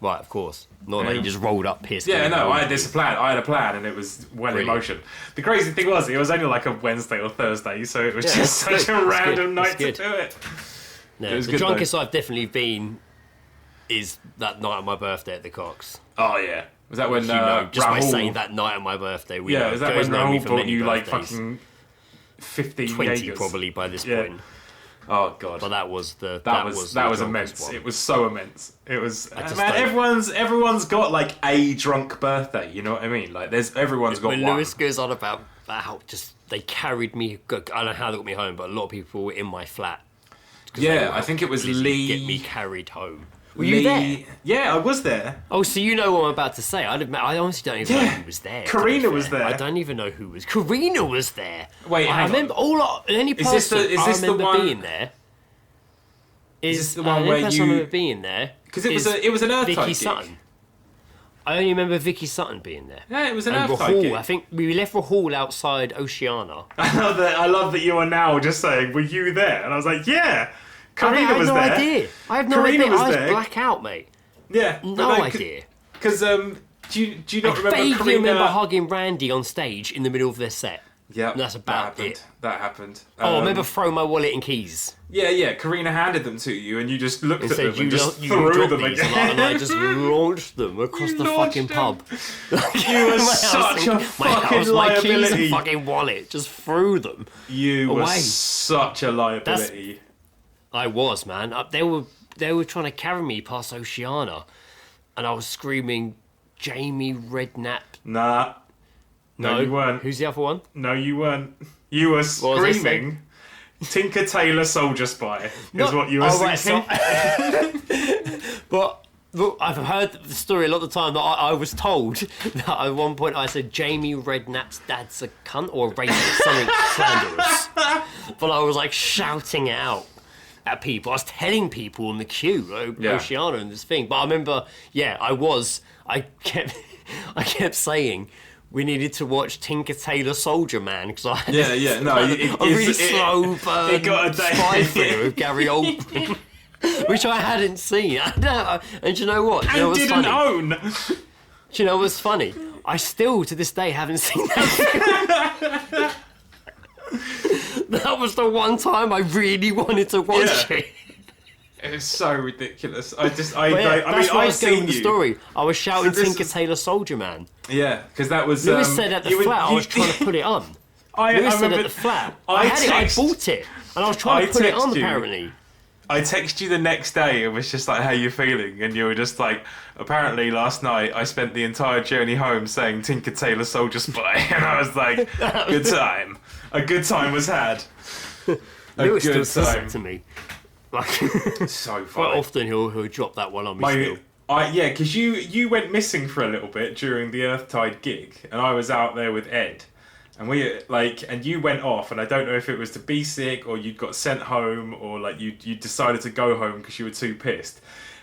Right, of course. Not like you just rolled up pissed. Yeah, no, I had a plan, and it was well in motion. The crazy thing was, it was only like a Wednesday or Thursday, so it was just such a random night to do it. No, the drunkest I've definitely been is that night of my birthday at the Cox. Oh, yeah. Was that when just Rahul... by saying that night of my birthday, we was that when Rahul bought you like fucking 15 20 Jaegers? Probably by this point. Oh god! But that was immense. One. It was so immense. It was man. Everyone's got like a drunk birthday. You know what I mean? Like everyone's got when one. Lewis goes on about how just they carried me. I don't know how they got me home, but a lot of people were in my flat. Yeah, I think it was Lee. Get me carried home. Were you there? Yeah, I was there. Oh, so you know what I'm about to say. I honestly don't even know who was there. Karina was there. I don't even know who was. Karina was there. Wait, I remember any person is this I remember the one, being there. Is this the one where you... I remember being there. Because it was an Earth Vicky gig. Sutton. I only remember Vicky Sutton being there. Yeah, it was an Earth gig. I think we left Rahul outside Oceana. I love that you are now just saying, were you there? And I was like, yeah. Karina was there. I have no idea. I was blackout, mate. Yeah. No idea. Because, do you not remember Karina? I vaguely remember hugging Randy on stage in the middle of their set. Yeah. And that's about it. That happened. I remember throwing my wallet and keys. Yeah. Karina handed them to you, and you just looked at them and just threw threw them again. And I just launched them across the fucking pub. You were such a fucking liability. My keys and fucking wallet. Just threw them. You were such a liability. I was, man. They were trying to carry me past Oceana, and I was screaming, "Jamie Redknapp." Nah. No, you weren't. Who's the other one? No, you weren't. You were screaming, Tinker Tailor Soldier Spy is what you were singing. But look, I've heard the story a lot of the time that I was told that at one point I said Jamie Redknapp's dad's a cunt or a racist, something slanderous. But I was like shouting it out at people. I was telling people in the queue, Oceana and this thing. But I remember, I kept saying we needed to watch Tinker Tailor Soldier Man because I had a really slow burn spy thriller with Gary Oldman, which I hadn't seen. And do you know what? And didn't own. Do you know what's funny? I still, to this day, haven't seen that. That was the one time I really wanted to watch it. It was so ridiculous. I was seen the story. I was shouting Tinker Tailor Soldier Man. Yeah, because that was... Lewis said at the flat I was trying to put it on. Lewis said at the flat. I bought it. And I was trying to put it on, apparently. I texted you the next day and was just like, how you feeling? And you were just like, apparently last night I spent the entire journey home saying Tinker Tailor Soldier Spy. And I was like, good time. A good time was had. Lewis still says it to me. Like, so funny. Quite often he'll drop that one on me still. Because you went missing for a little bit during the Earthtide gig, and I was out there with Ed, and and you went off, and I don't know if it was to be sick or you'd got sent home or like you decided to go home because you were too pissed,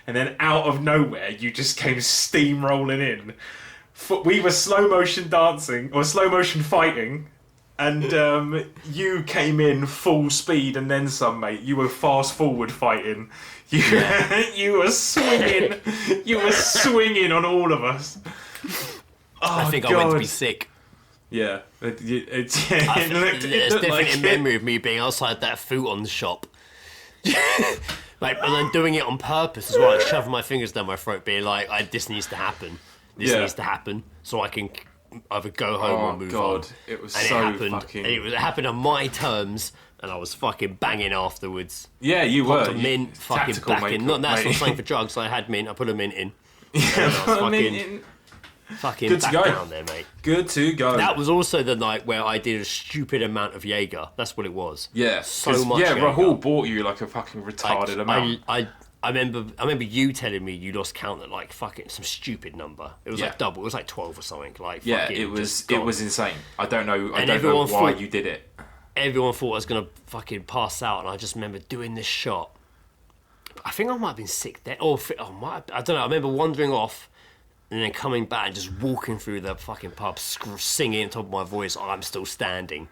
and then out of nowhere you just came steamrolling in. We were slow motion dancing or slow motion fighting. And you came in full speed and then some, mate. You were fast forward fighting. You were swinging. You were swinging on all of us. I think I went to be sick. Yeah. There's definitely a memory of me being outside that futon shop. And then doing it on purpose as well. Like shoving my fingers down my throat, being like, this needs to happen. This needs to happen so I can... either go home or move on. It was and so it happened, fucking... It happened on my terms, and I was fucking banging afterwards. Yeah, you Popped were. a mint, fucking back in. Not something for drugs, so I had mint, I put a mint in. Fucking good back to go. down there, mate. Good to go. That was also the night where I did a stupid amount of Jaeger. That's what it was. Yeah. So much Jaeger. Rahul bought you like a fucking retarded amount. I remember you telling me you lost count at like fucking some stupid number. It was like double. It was like 12 or something. Like it was insane. I don't know why you did it. Everyone thought I was gonna fucking pass out, and I just remember doing this shot. I think I might have been sick then, I don't know. I remember wandering off and then coming back and just walking through the fucking pub, singing at the top of my voice, "I'm still standing."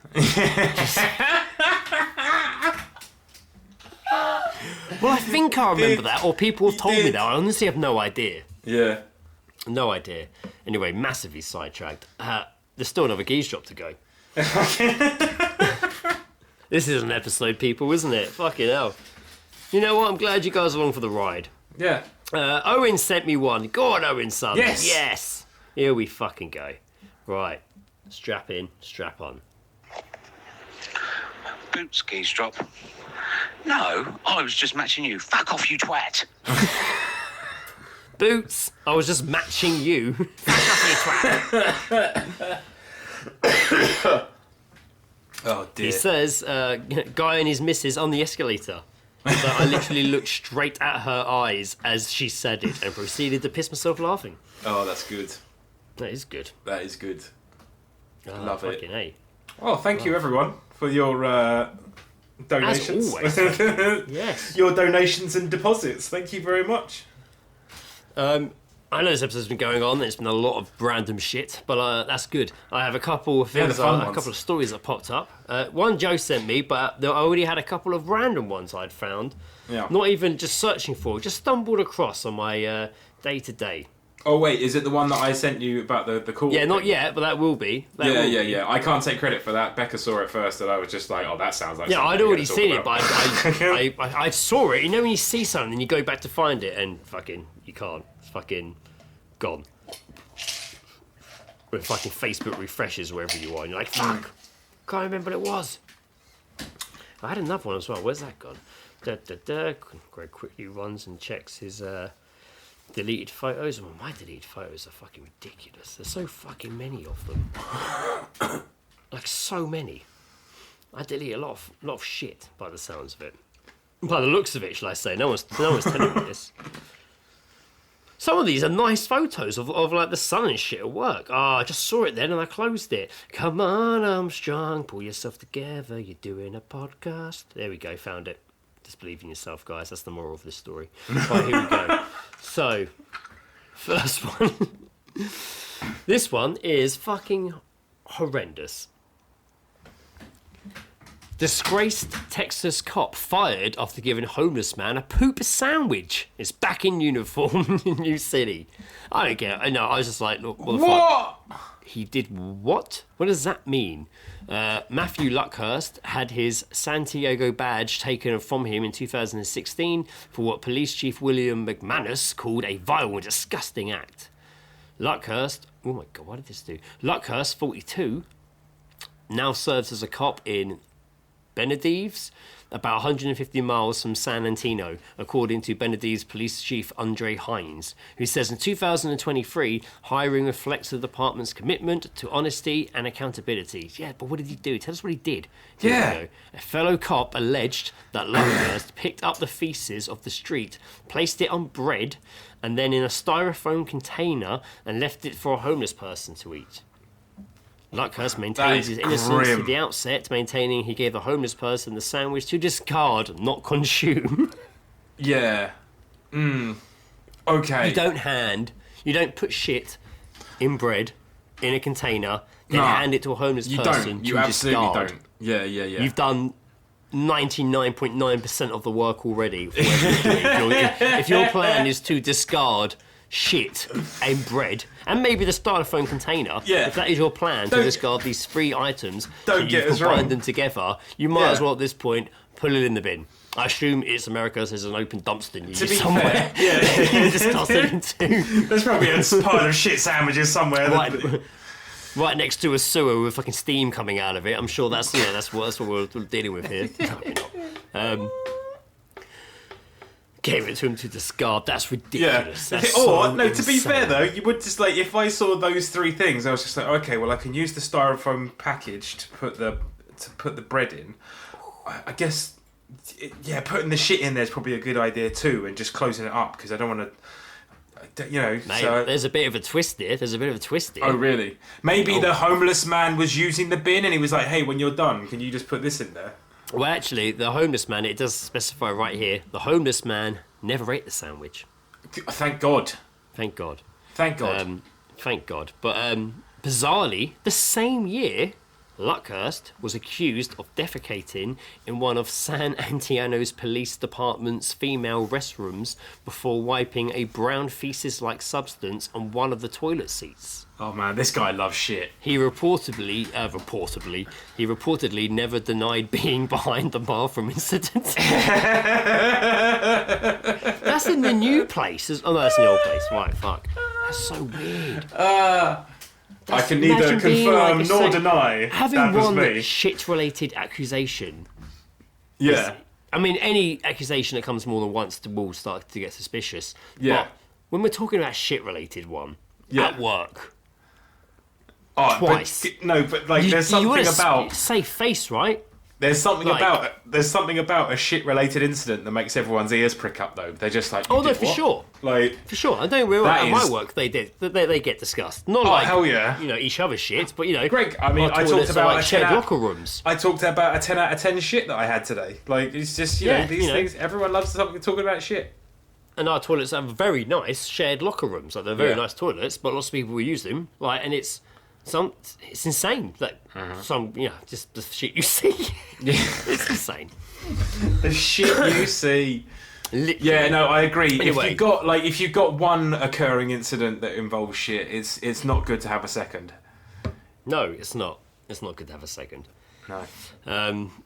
Well, I think I remember that, or people have told me that. I honestly have no idea. Yeah. No idea. Anyway, massively sidetracked. There's still another Geez drop to go. This is an episode, people, isn't it? Fucking hell. You know what? I'm glad you guys are along for the ride. Yeah. Owen sent me one. Go on, Owen, son. Yes. Yes. Here we fucking go. Right. Strap in, strap on. Boots, Geez drop. No, I was just matching you. Fuck off, you twat. Boots, I was just matching you. Fuck off, you twat. Oh, dear. He says, guy and his missus on the escalator. So I literally looked straight at her eyes as she said it and proceeded to piss myself laughing. Oh, that's good. That is good. That is good. Love it. A. Well, thank you, everyone, for your donations. As always. Yes. Your donations and deposits. Thank you very much. I know this episode's been going on. It's been a lot of random shit, but that's good. I have a couple of things, a couple of stories that popped up. One Joe sent me, but I already had a couple of random ones I'd found. Yeah. Not even just searching for, just stumbled across on my day-to-day. Oh, wait, is it the one that I sent you about the call? Yeah, not yet, but that will be. Yeah. I can't take credit for that. Becca saw it first, and I was just like, oh, that sounds like I'd already seen it, but I saw it. You know when you see something and you go back to find it, and fucking, you can't. It's fucking gone. When fucking Facebook refreshes wherever you are, and you're like, fuck, can't remember what it was. I had another one as well. Where's that gone? Greg quickly runs and checks his Deleted photos? Well, my deleted photos are fucking ridiculous. There's so fucking many of them. Like, so many. I delete a lot of shit by the sounds of it. By the looks of it, shall I say. No one's telling me this. Some of these are nice photos of like the sun and shit at work. I just saw it then and I closed it. Come on, Armstrong, pull yourself together. You're doing a podcast. There we go, found it. Just believe in yourself, guys. That's the moral of this story. Right, here we go. So, first one. This one is fucking horrendous. Disgraced Texas cop fired after giving homeless man a poop sandwich. Is back in uniform in New City. I don't get it. No, I was just like, look, what the fuck? He did what? What does that mean? Matthew Luckhurst had his Santiago badge taken from him in 2016 for what Police Chief William McManus called a vile and disgusting act. Luckhurst, oh my God, what did this do? Luckhurst, 42, now serves as a cop in Benavides, about 150 miles from San Antino, according to Benavides Police Chief Andre Hines, who says in 2023, hiring reflects the department's commitment to honesty and accountability. Yeah, but what did he do? Tell us what he did. A fellow cop alleged that Luckhurst picked up the feces of the street, placed it on bread, and then in a styrofoam container and left it for a homeless person to eat. Luckhurst maintains his innocence to the outset, maintaining he gave the homeless person the sandwich to discard, not consume. Yeah. Okay. You don't put shit in bread in a container, then hand it to a homeless person to you absolutely discard. don't. Yeah. You've done 99.9% of the work already. If your plan is to discard shit and bread and maybe the styrofoam container, if that is your plan to discard these 3 items, don't get us combine wrong, them together, you might as well at this point put it in the bin. I assume it's America, so there's an open dumpster near you somewhere. Fair, you just toss it into. There's probably a pile of shit sandwiches somewhere. Right next to a sewer with fucking steam coming out of it. I'm sure that's what we're dealing with here. No, you're not. Gave it to him to discard. That's ridiculous. Yeah. That's to be fair though, you would just like, if I saw those 3 things, I was just like, okay, well I can use the styrofoam package to put the bread in. I guess, putting the shit in there is probably a good idea too, and just closing it up because I don't want to, Mate, there's a bit of a twist here. Oh really? Maybe the homeless man was using the bin and he was like, hey, when you're done, can you just put this in there? Well, actually, the homeless man, it does specify right here, the homeless man never ate the sandwich. Thank God. Thank God. Thank God. Thank God. But bizarrely, the same year, Luckhurst was accused of defecating in one of San Antonio's police department's female restrooms before wiping a brown feces-like substance on one of the toilet seats. Oh man, this guy loves shit. He reportedly never denied being behind the bathroom incident. That's in the new place. Oh no, that's in the old place. Right, fuck. That's so weird. I can neither confirm nor deny having that was one me. Shit-related accusation. Yeah. I mean, any accusation that comes more than once will start to get suspicious. Yeah. But when we're talking about shit-related one, at work, twice. But there's something about safe face, right? There's something about a shit-related incident that makes everyone's ears prick up, though. They're just like, for sure. For sure. I don't realize at my work they get discussed. Not hell yeah. Each other's shit, but Greg, I mean, I talked about shared locker rooms. I talked about a 10 out of 10 shit that I had today. Like, it's just these things. Everyone loves talking about shit. And our toilets have very nice shared locker rooms. Like, they're very nice toilets, but lots of people will use them. Like, and it's insane. Like just the shit you see. It's insane. The shit you see. Literally. Yeah, no, I agree. Anyway, if you've got one occurring incident that involves shit, it's not good to have a second. No, it's not. It's not good to have a second. No.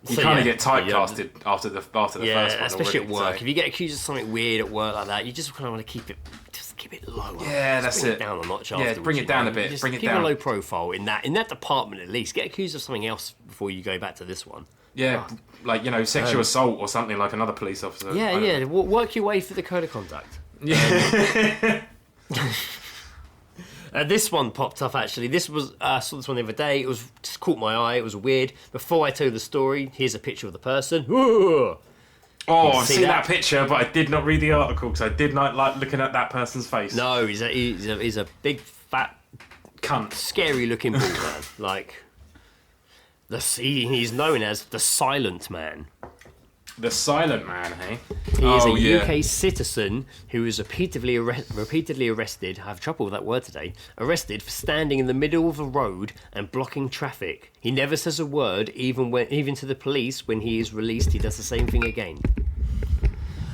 You kind of get typecasted after the first one. Especially already, at work. If you get accused of something weird at work like that, you just kind of want to keep it lower. Yeah, that's bring it. it down a notch. Yeah, bring it down a bit. Just bring it keep down. a low profile in that department at least. Get accused of something else before you go back to this one. Yeah, sexual assault or something like another police officer. Yeah. Work your way through the code of conduct. Yeah. This one popped up actually. This was I saw this one the other day. It was just caught my eye. It was weird. Before I tell you the story, here's a picture of the person. Ooh. Oh, I've seen that picture, but I did not read the article because I did not like looking at that person's face. No, he's a big fat cunt, scary looking bald man. Like he's known as the Silent Man. The Silent Man, hey? He is a UK citizen who was repeatedly arrested. I have trouble with that word today. Arrested for standing in the middle of a road and blocking traffic. He never says a word, even to the police. When he is released, he does the same thing again.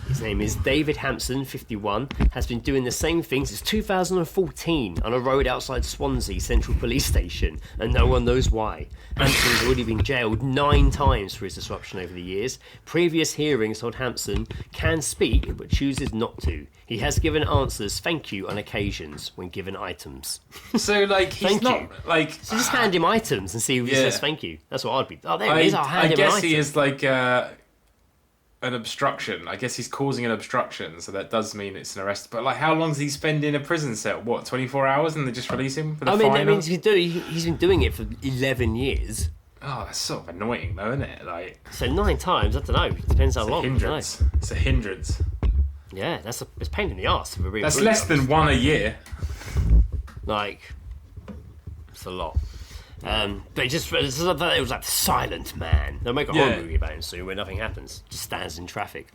His name is David Hampson, 51, has been doing the same thing since 2014 on a road outside Swansea Central Police Station, and no one knows why. Hampson has already been jailed 9 times for his disruption over the years. Previous hearings told Hampson can speak, but chooses not to. He has given answers thank you on occasions when given items. So, like, he's not, like... So just hand him items and see if he says thank you. That's what I'd be... Oh, there he is, I'll hand him an item. I guess he is, like, an obstruction. I guess he's causing an obstruction, so that does mean it's an arrest. But like, how long does he spend in a prison cell? What, 24 hours, and they just release him for the fine? I mean, he's been doing it for 11 years. Oh, that's sort of annoying, though, isn't it? Like, so 9 times. I don't know. It depends how long. Hindrance. It's a hindrance. Yeah, it's a pain in the arse. That's less than 1 a year. Like, it's a lot. But it was like the Silent Man. They'll make a horror movie about him soon where nothing happens. Just stands in traffic.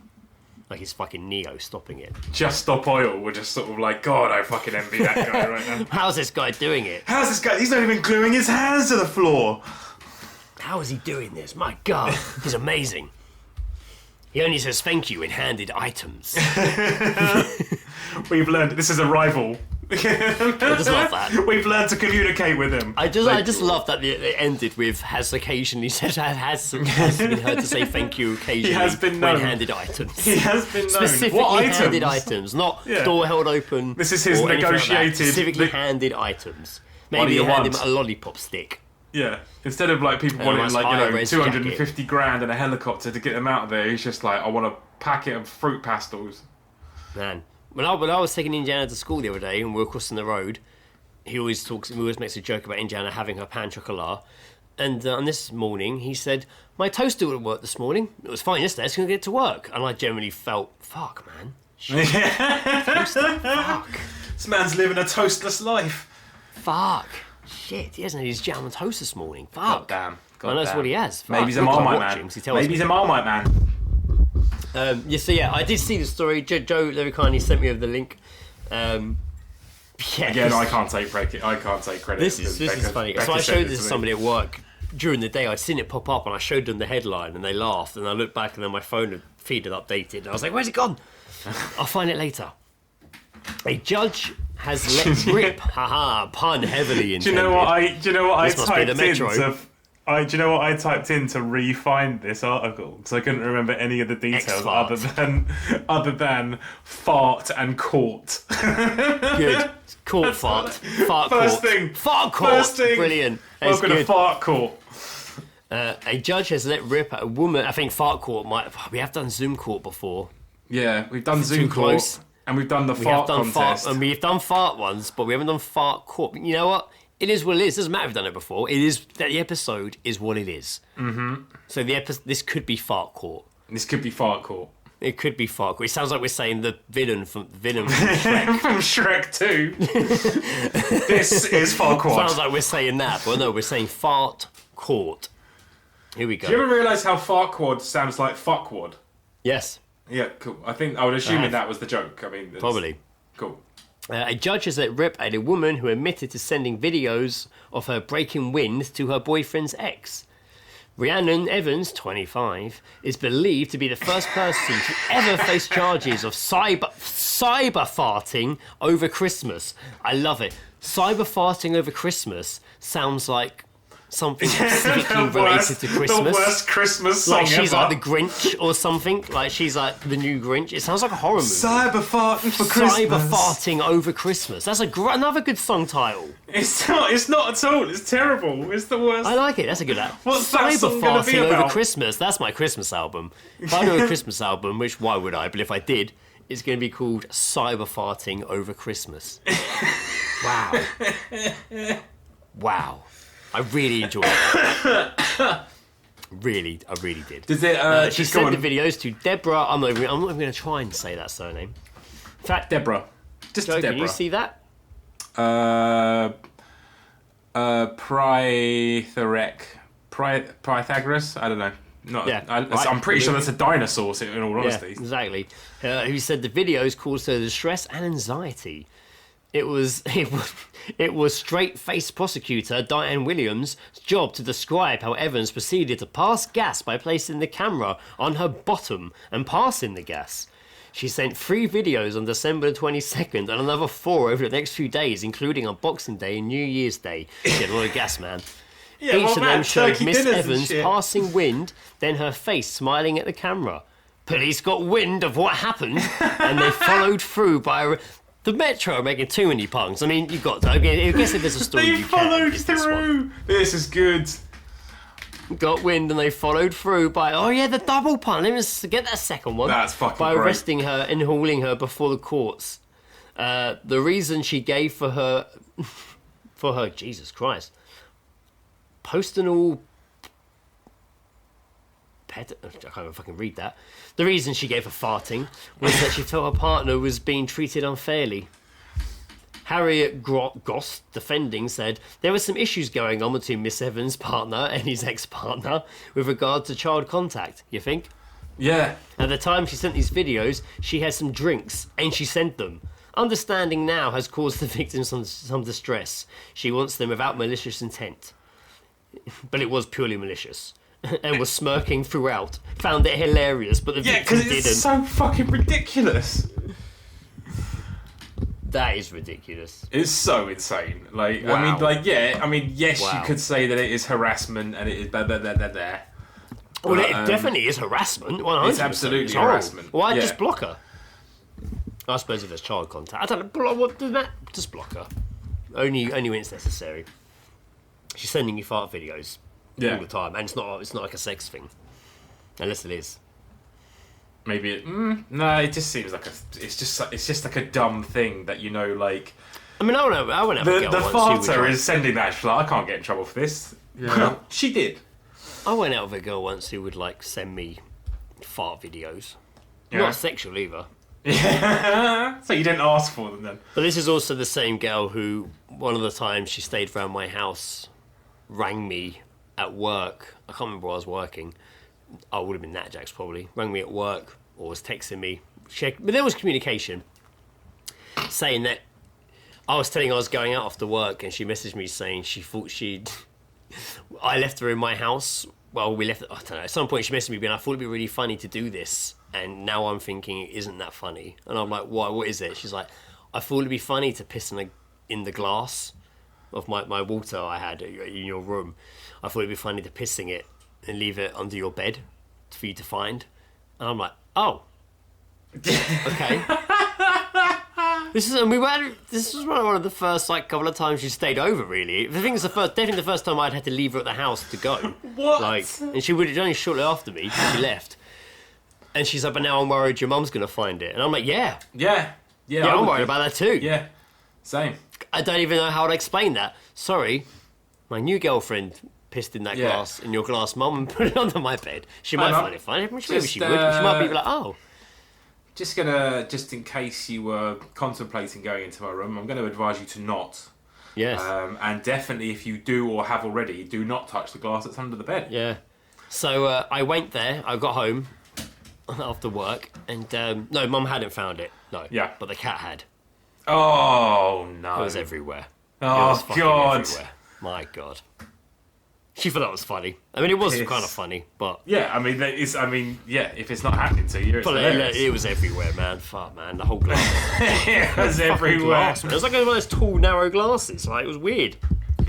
Like he's fucking Neo stopping it. Just Stop Oil. We're just sort of like, God, I fucking envy that guy right now. How's this guy doing it? How's this guy? He's not even gluing his hands to the floor. How is he doing this? My God, he's amazing. He only says thank you in handed items. We've learned this is a rival. I just love that. We've learned to communicate with him. I just love that it ended with has occasionally said has been heard to say thank you occasionally. He has been known. When handed items. He has been known. Specifically what items? handed items, not door held open. This is his negotiated. Specifically handed items. Maybe you hand him a lollipop stick. Yeah. Instead of like people wanting like 250 grand and a helicopter to get them out of there, he's just like, I want a packet of fruit pastels. Man. When I was taking Indiana to school the other day and we were crossing the road, he always makes a joke about Indiana having her pain chocolat. And on this morning, he said, my toaster wouldn't work this morning. It was fine yesterday, it's going to get to work. And I generally felt, fuck, man. Toaster, fuck. This man's living a toastless life. Fuck. Shit, he hasn't had his jam on toast this morning. Fuck. God damn. I know that's what he has. Maybe he's a Marmite man. Maybe he's a Marmite man. I did see the story. Joe very kindly sent me over the link. Again, I can't take credit. This is funny. So I showed this to somebody at work during the day. I'd seen it pop up, and I showed them the headline, and they laughed. And I looked back, and then my phone feed had updated, and I was like, "Where's it gone?" I'll find it later. A judge has let rip. Haha, pun heavily intended. Do you know what I typed in to re-find this article? Because I couldn't remember any of the details other than fart and court. Good. Court fart. Fart First court. thing. Fart court. First thing. Brilliant. Welcome to fart court. A judge has let rip at a woman. I think fart court we have done Zoom court before. Yeah, we've done Zoom court. Close. And we've done the fart contest. And we've done fart ones, but we haven't done fart court. You know what? It is what it is. It doesn't matter if we've done it before. It is that the episode is what it is. Mm-hmm. So this could be fart court. This could be fart court. It could be fart court. It sounds like we're saying the villain from Shrek. From Shrek 2. This is fart court. Sounds like we're saying that, but no, we're saying fart court. Here we go. Do you ever realise how fart court sounds like fuckwad? Yes. Yeah, cool. I would assume that was the joke. I mean, probably. Cool. A judge has let rip at a woman who admitted to sending videos of her breaking wind to her boyfriend's ex. Rhiannon Evans, 25, is believed to be the first person to ever face charges of cyber farting over Christmas. I love it. Cyber farting over Christmas sounds like something specifically related to Christmas. The worst Christmas song like she's ever. like the Grinch or something. Like she's like the new Grinch. It sounds like a horror movie. Cyber farting for Christmas. Cyber farting over Christmas. That's another good song title. It's not at all. It's terrible. It's the worst. I like it. That's a good album. What's that song gonna be Cyber farting about? over Christmas. That's my Christmas album. If I do a Christmas album, which why would I? But if I did, is going to be called Cyber Farting Over Christmas. Wow. Wow. I really enjoyed it. I really did. Does it? She sent the videos to Deborah. I'm not even going to try and say that surname. In fact, Deborah. Just Joe, Deborah. can you see that? Pythagoras? I don't know. Yeah, I'm pretty sure that's a dinosaur, in all honesty. Yeah, exactly. Who said the videos caused her distress and anxiety. It was straight-faced prosecutor Diane Williams' job to describe how Evans proceeded to pass gas by placing the camera on her bottom and passing the gas. She sent 3 videos on December 22nd and another 4 over the next few days, including on Boxing Day and New Year's Day. She had a lot of gas, man. Yeah, Each of them showed Miss Evans passing wind, then her face smiling at the camera. Police got wind of what happened, and they followed through by... The Metro are making too many puns. I mean, you've got to... I guess if there's a story they followed through! This is good. Got wind and they followed through by... Oh, yeah, the double pun. Let me get that second one. That's fucking by great. Arresting her and hauling her before the courts. The reason she gave for her... Jesus Christ... Postal I can't even fucking read that. The reason she gave for farting was that she felt her partner was being treated unfairly. Harriet Goss, defending, said there were some issues going on between Miss Evans' partner and his ex-partner with regard to child contact, you think? Yeah. At the time she sent these videos, she had some drinks and she sent them. Understanding now has caused the victim some distress. She wants them without malicious intent. But it was purely malicious. And was smirking throughout. Found it hilarious, but the victim didn't. Yeah, because it's so fucking ridiculous. That is ridiculous. It's so insane. Like, wow. Yes, wow. You could say that it is harassment and it is blah, blah, blah, blah, blah. Well, it definitely is harassment. 100%. It's absolutely harassment. Why just block her? I suppose if there's child contact. I don't know. What does that? Just block her. Only when it's necessary. She's sending you fart videos all the time, and it's not like a sex thing, unless it is. Maybe it. No, it just seems like it's just like a dumb thing that like. I mean, I went out the farter is sending that. She's like, I can't get in trouble for this. Yeah. She did. I went out with a girl once who would send me fart videos. Yeah. Not sexual either. Yeah. So you didn't ask for them then. But this is also the same girl who, one of the times she stayed around my house, rang me at work. I can't remember where I was working. I would have been Nat Jax probably. Rang me at work or was texting me. But there was communication saying that I was telling her I was going out after work, and she messaged me saying she thought I left her in my house. Well, we left. I don't know. At some point, she messaged me being, I thought it'd be really funny to do this, and now I'm thinking, isn't that funny? And I'm like, why? What is it? She's like, I thought it'd be funny to piss in the glass of my water I had in your room. I thought it'd be funny to piss in it and leave it under your bed for you to find. And I'm like, oh, okay. This was one of the first couple of times she stayed over. Really, I think it's definitely the first time I'd had to leave her at the house to go. What? And she would have only shortly after me. She left, and she's like, "But now I'm worried your mum's gonna find it." And I'm like, "Yeah, I'm worried about that too." Yeah, same. I don't even know how to explain that. Sorry, my new girlfriend pissed in that glass in your glass, mum, and put it under my bed. She might find it funny. Maybe she would. But she might be like, oh. Just in case you were contemplating going into my room, I'm going to advise you to not. Yes. And definitely, if you do or have already, do not touch the glass that's under the bed. Yeah. So I went there. I got home after work, and no, mum hadn't found it. No. Yeah. But the cat had. Oh no! It was everywhere. Oh, it was God! Everywhere. My God. She thought that was funny. I mean, it was kind of funny, but yeah. I mean, if it's not happening to you, it's hilarious. It was everywhere, man. Fuck, man, the whole glass. It was everywhere. Glass, it was like one of those tall, narrow glasses. It was weird.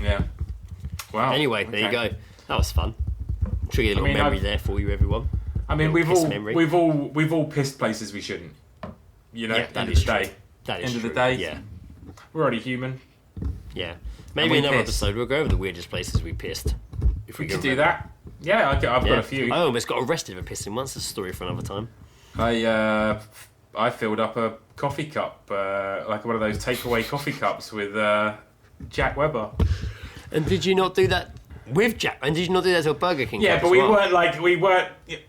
Yeah. Wow. Anyway, there you go. That was fun. Triggered a little memory there for you, everyone. I mean, we've all pissed places we shouldn't. End of the day. That is true. End of the day. Yeah. We're already human. Yeah. Maybe another episode we'll go over the weirdest places we pissed. If we could do that. Yeah, I've got a few. I almost got arrested for pissing once. That's a story for another time. I filled up a coffee cup, like one of those takeaway coffee cups with Jack Webber. And did you not do that with Jack? And did you not do that to a Burger King? Yeah, but we weren't.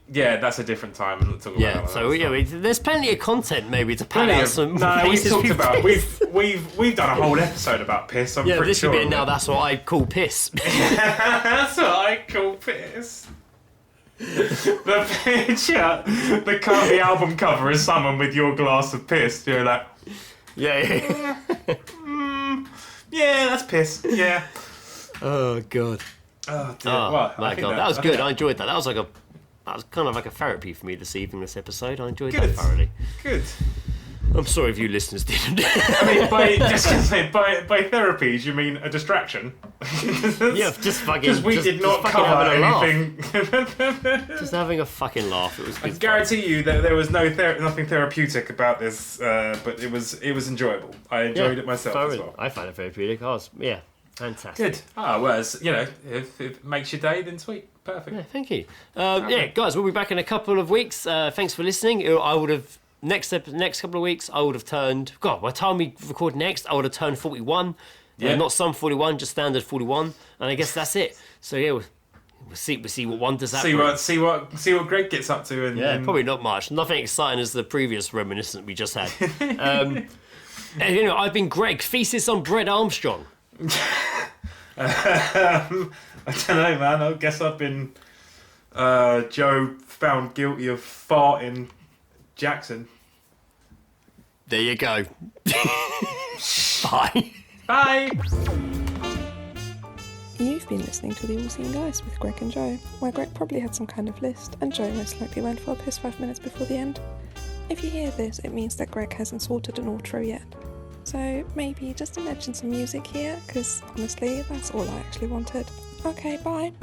Yeah, that's a different time. We'll talk about that there's plenty of content maybe to pad out some. No, we've talked about. We've done a whole episode about piss. I'm pretty sure. Be now. That's what I call piss. That's what I call piss. The picture, the album cover is someone with your glass of piss. You're like, yeah, that's piss. Yeah. Oh god. Oh dear. My god, that was good. I enjoyed that. That was kind of like a therapy for me this evening. This episode, I enjoyed that thoroughly. Good. I'm sorry if you listeners didn't. I mean, by therapies, you mean a distraction? Yeah, just fucking. Because we did not cover anything. Just having a fucking laugh. It was good. I guarantee you that there was nothing therapeutic about this, but it was enjoyable. I enjoyed it myself as well. I found it therapeutic. Fantastic. Good. Well, if it makes your day, then sweet. Perfect. Yeah, thank you. Guys, we'll be back in a couple of weeks. Thanks for listening. I would have. Next couple of weeks, I would have turned. God, by the time we record next, I would have turned 41. Yeah. Not some 41, just standard 41. And I guess that's it. So yeah, we'll see what wonders happen. See what Greg gets up to. And probably not much. Nothing exciting as the previous reminiscent we just had. I've been Greg, Thesis on Brett Armstrong. I don't know, man. I guess I've been Joe found guilty of farting Jackson. There you go. Bye. Bye. You've been listening to The All Seen Guys with Greg and Joe, where Greg probably had some kind of list and Joe most likely went for a piss 5 minutes before the end. If you hear this, it means that Greg hasn't sorted an outro yet. So maybe just imagine some music here, because honestly, that's all I actually wanted. Okay, bye.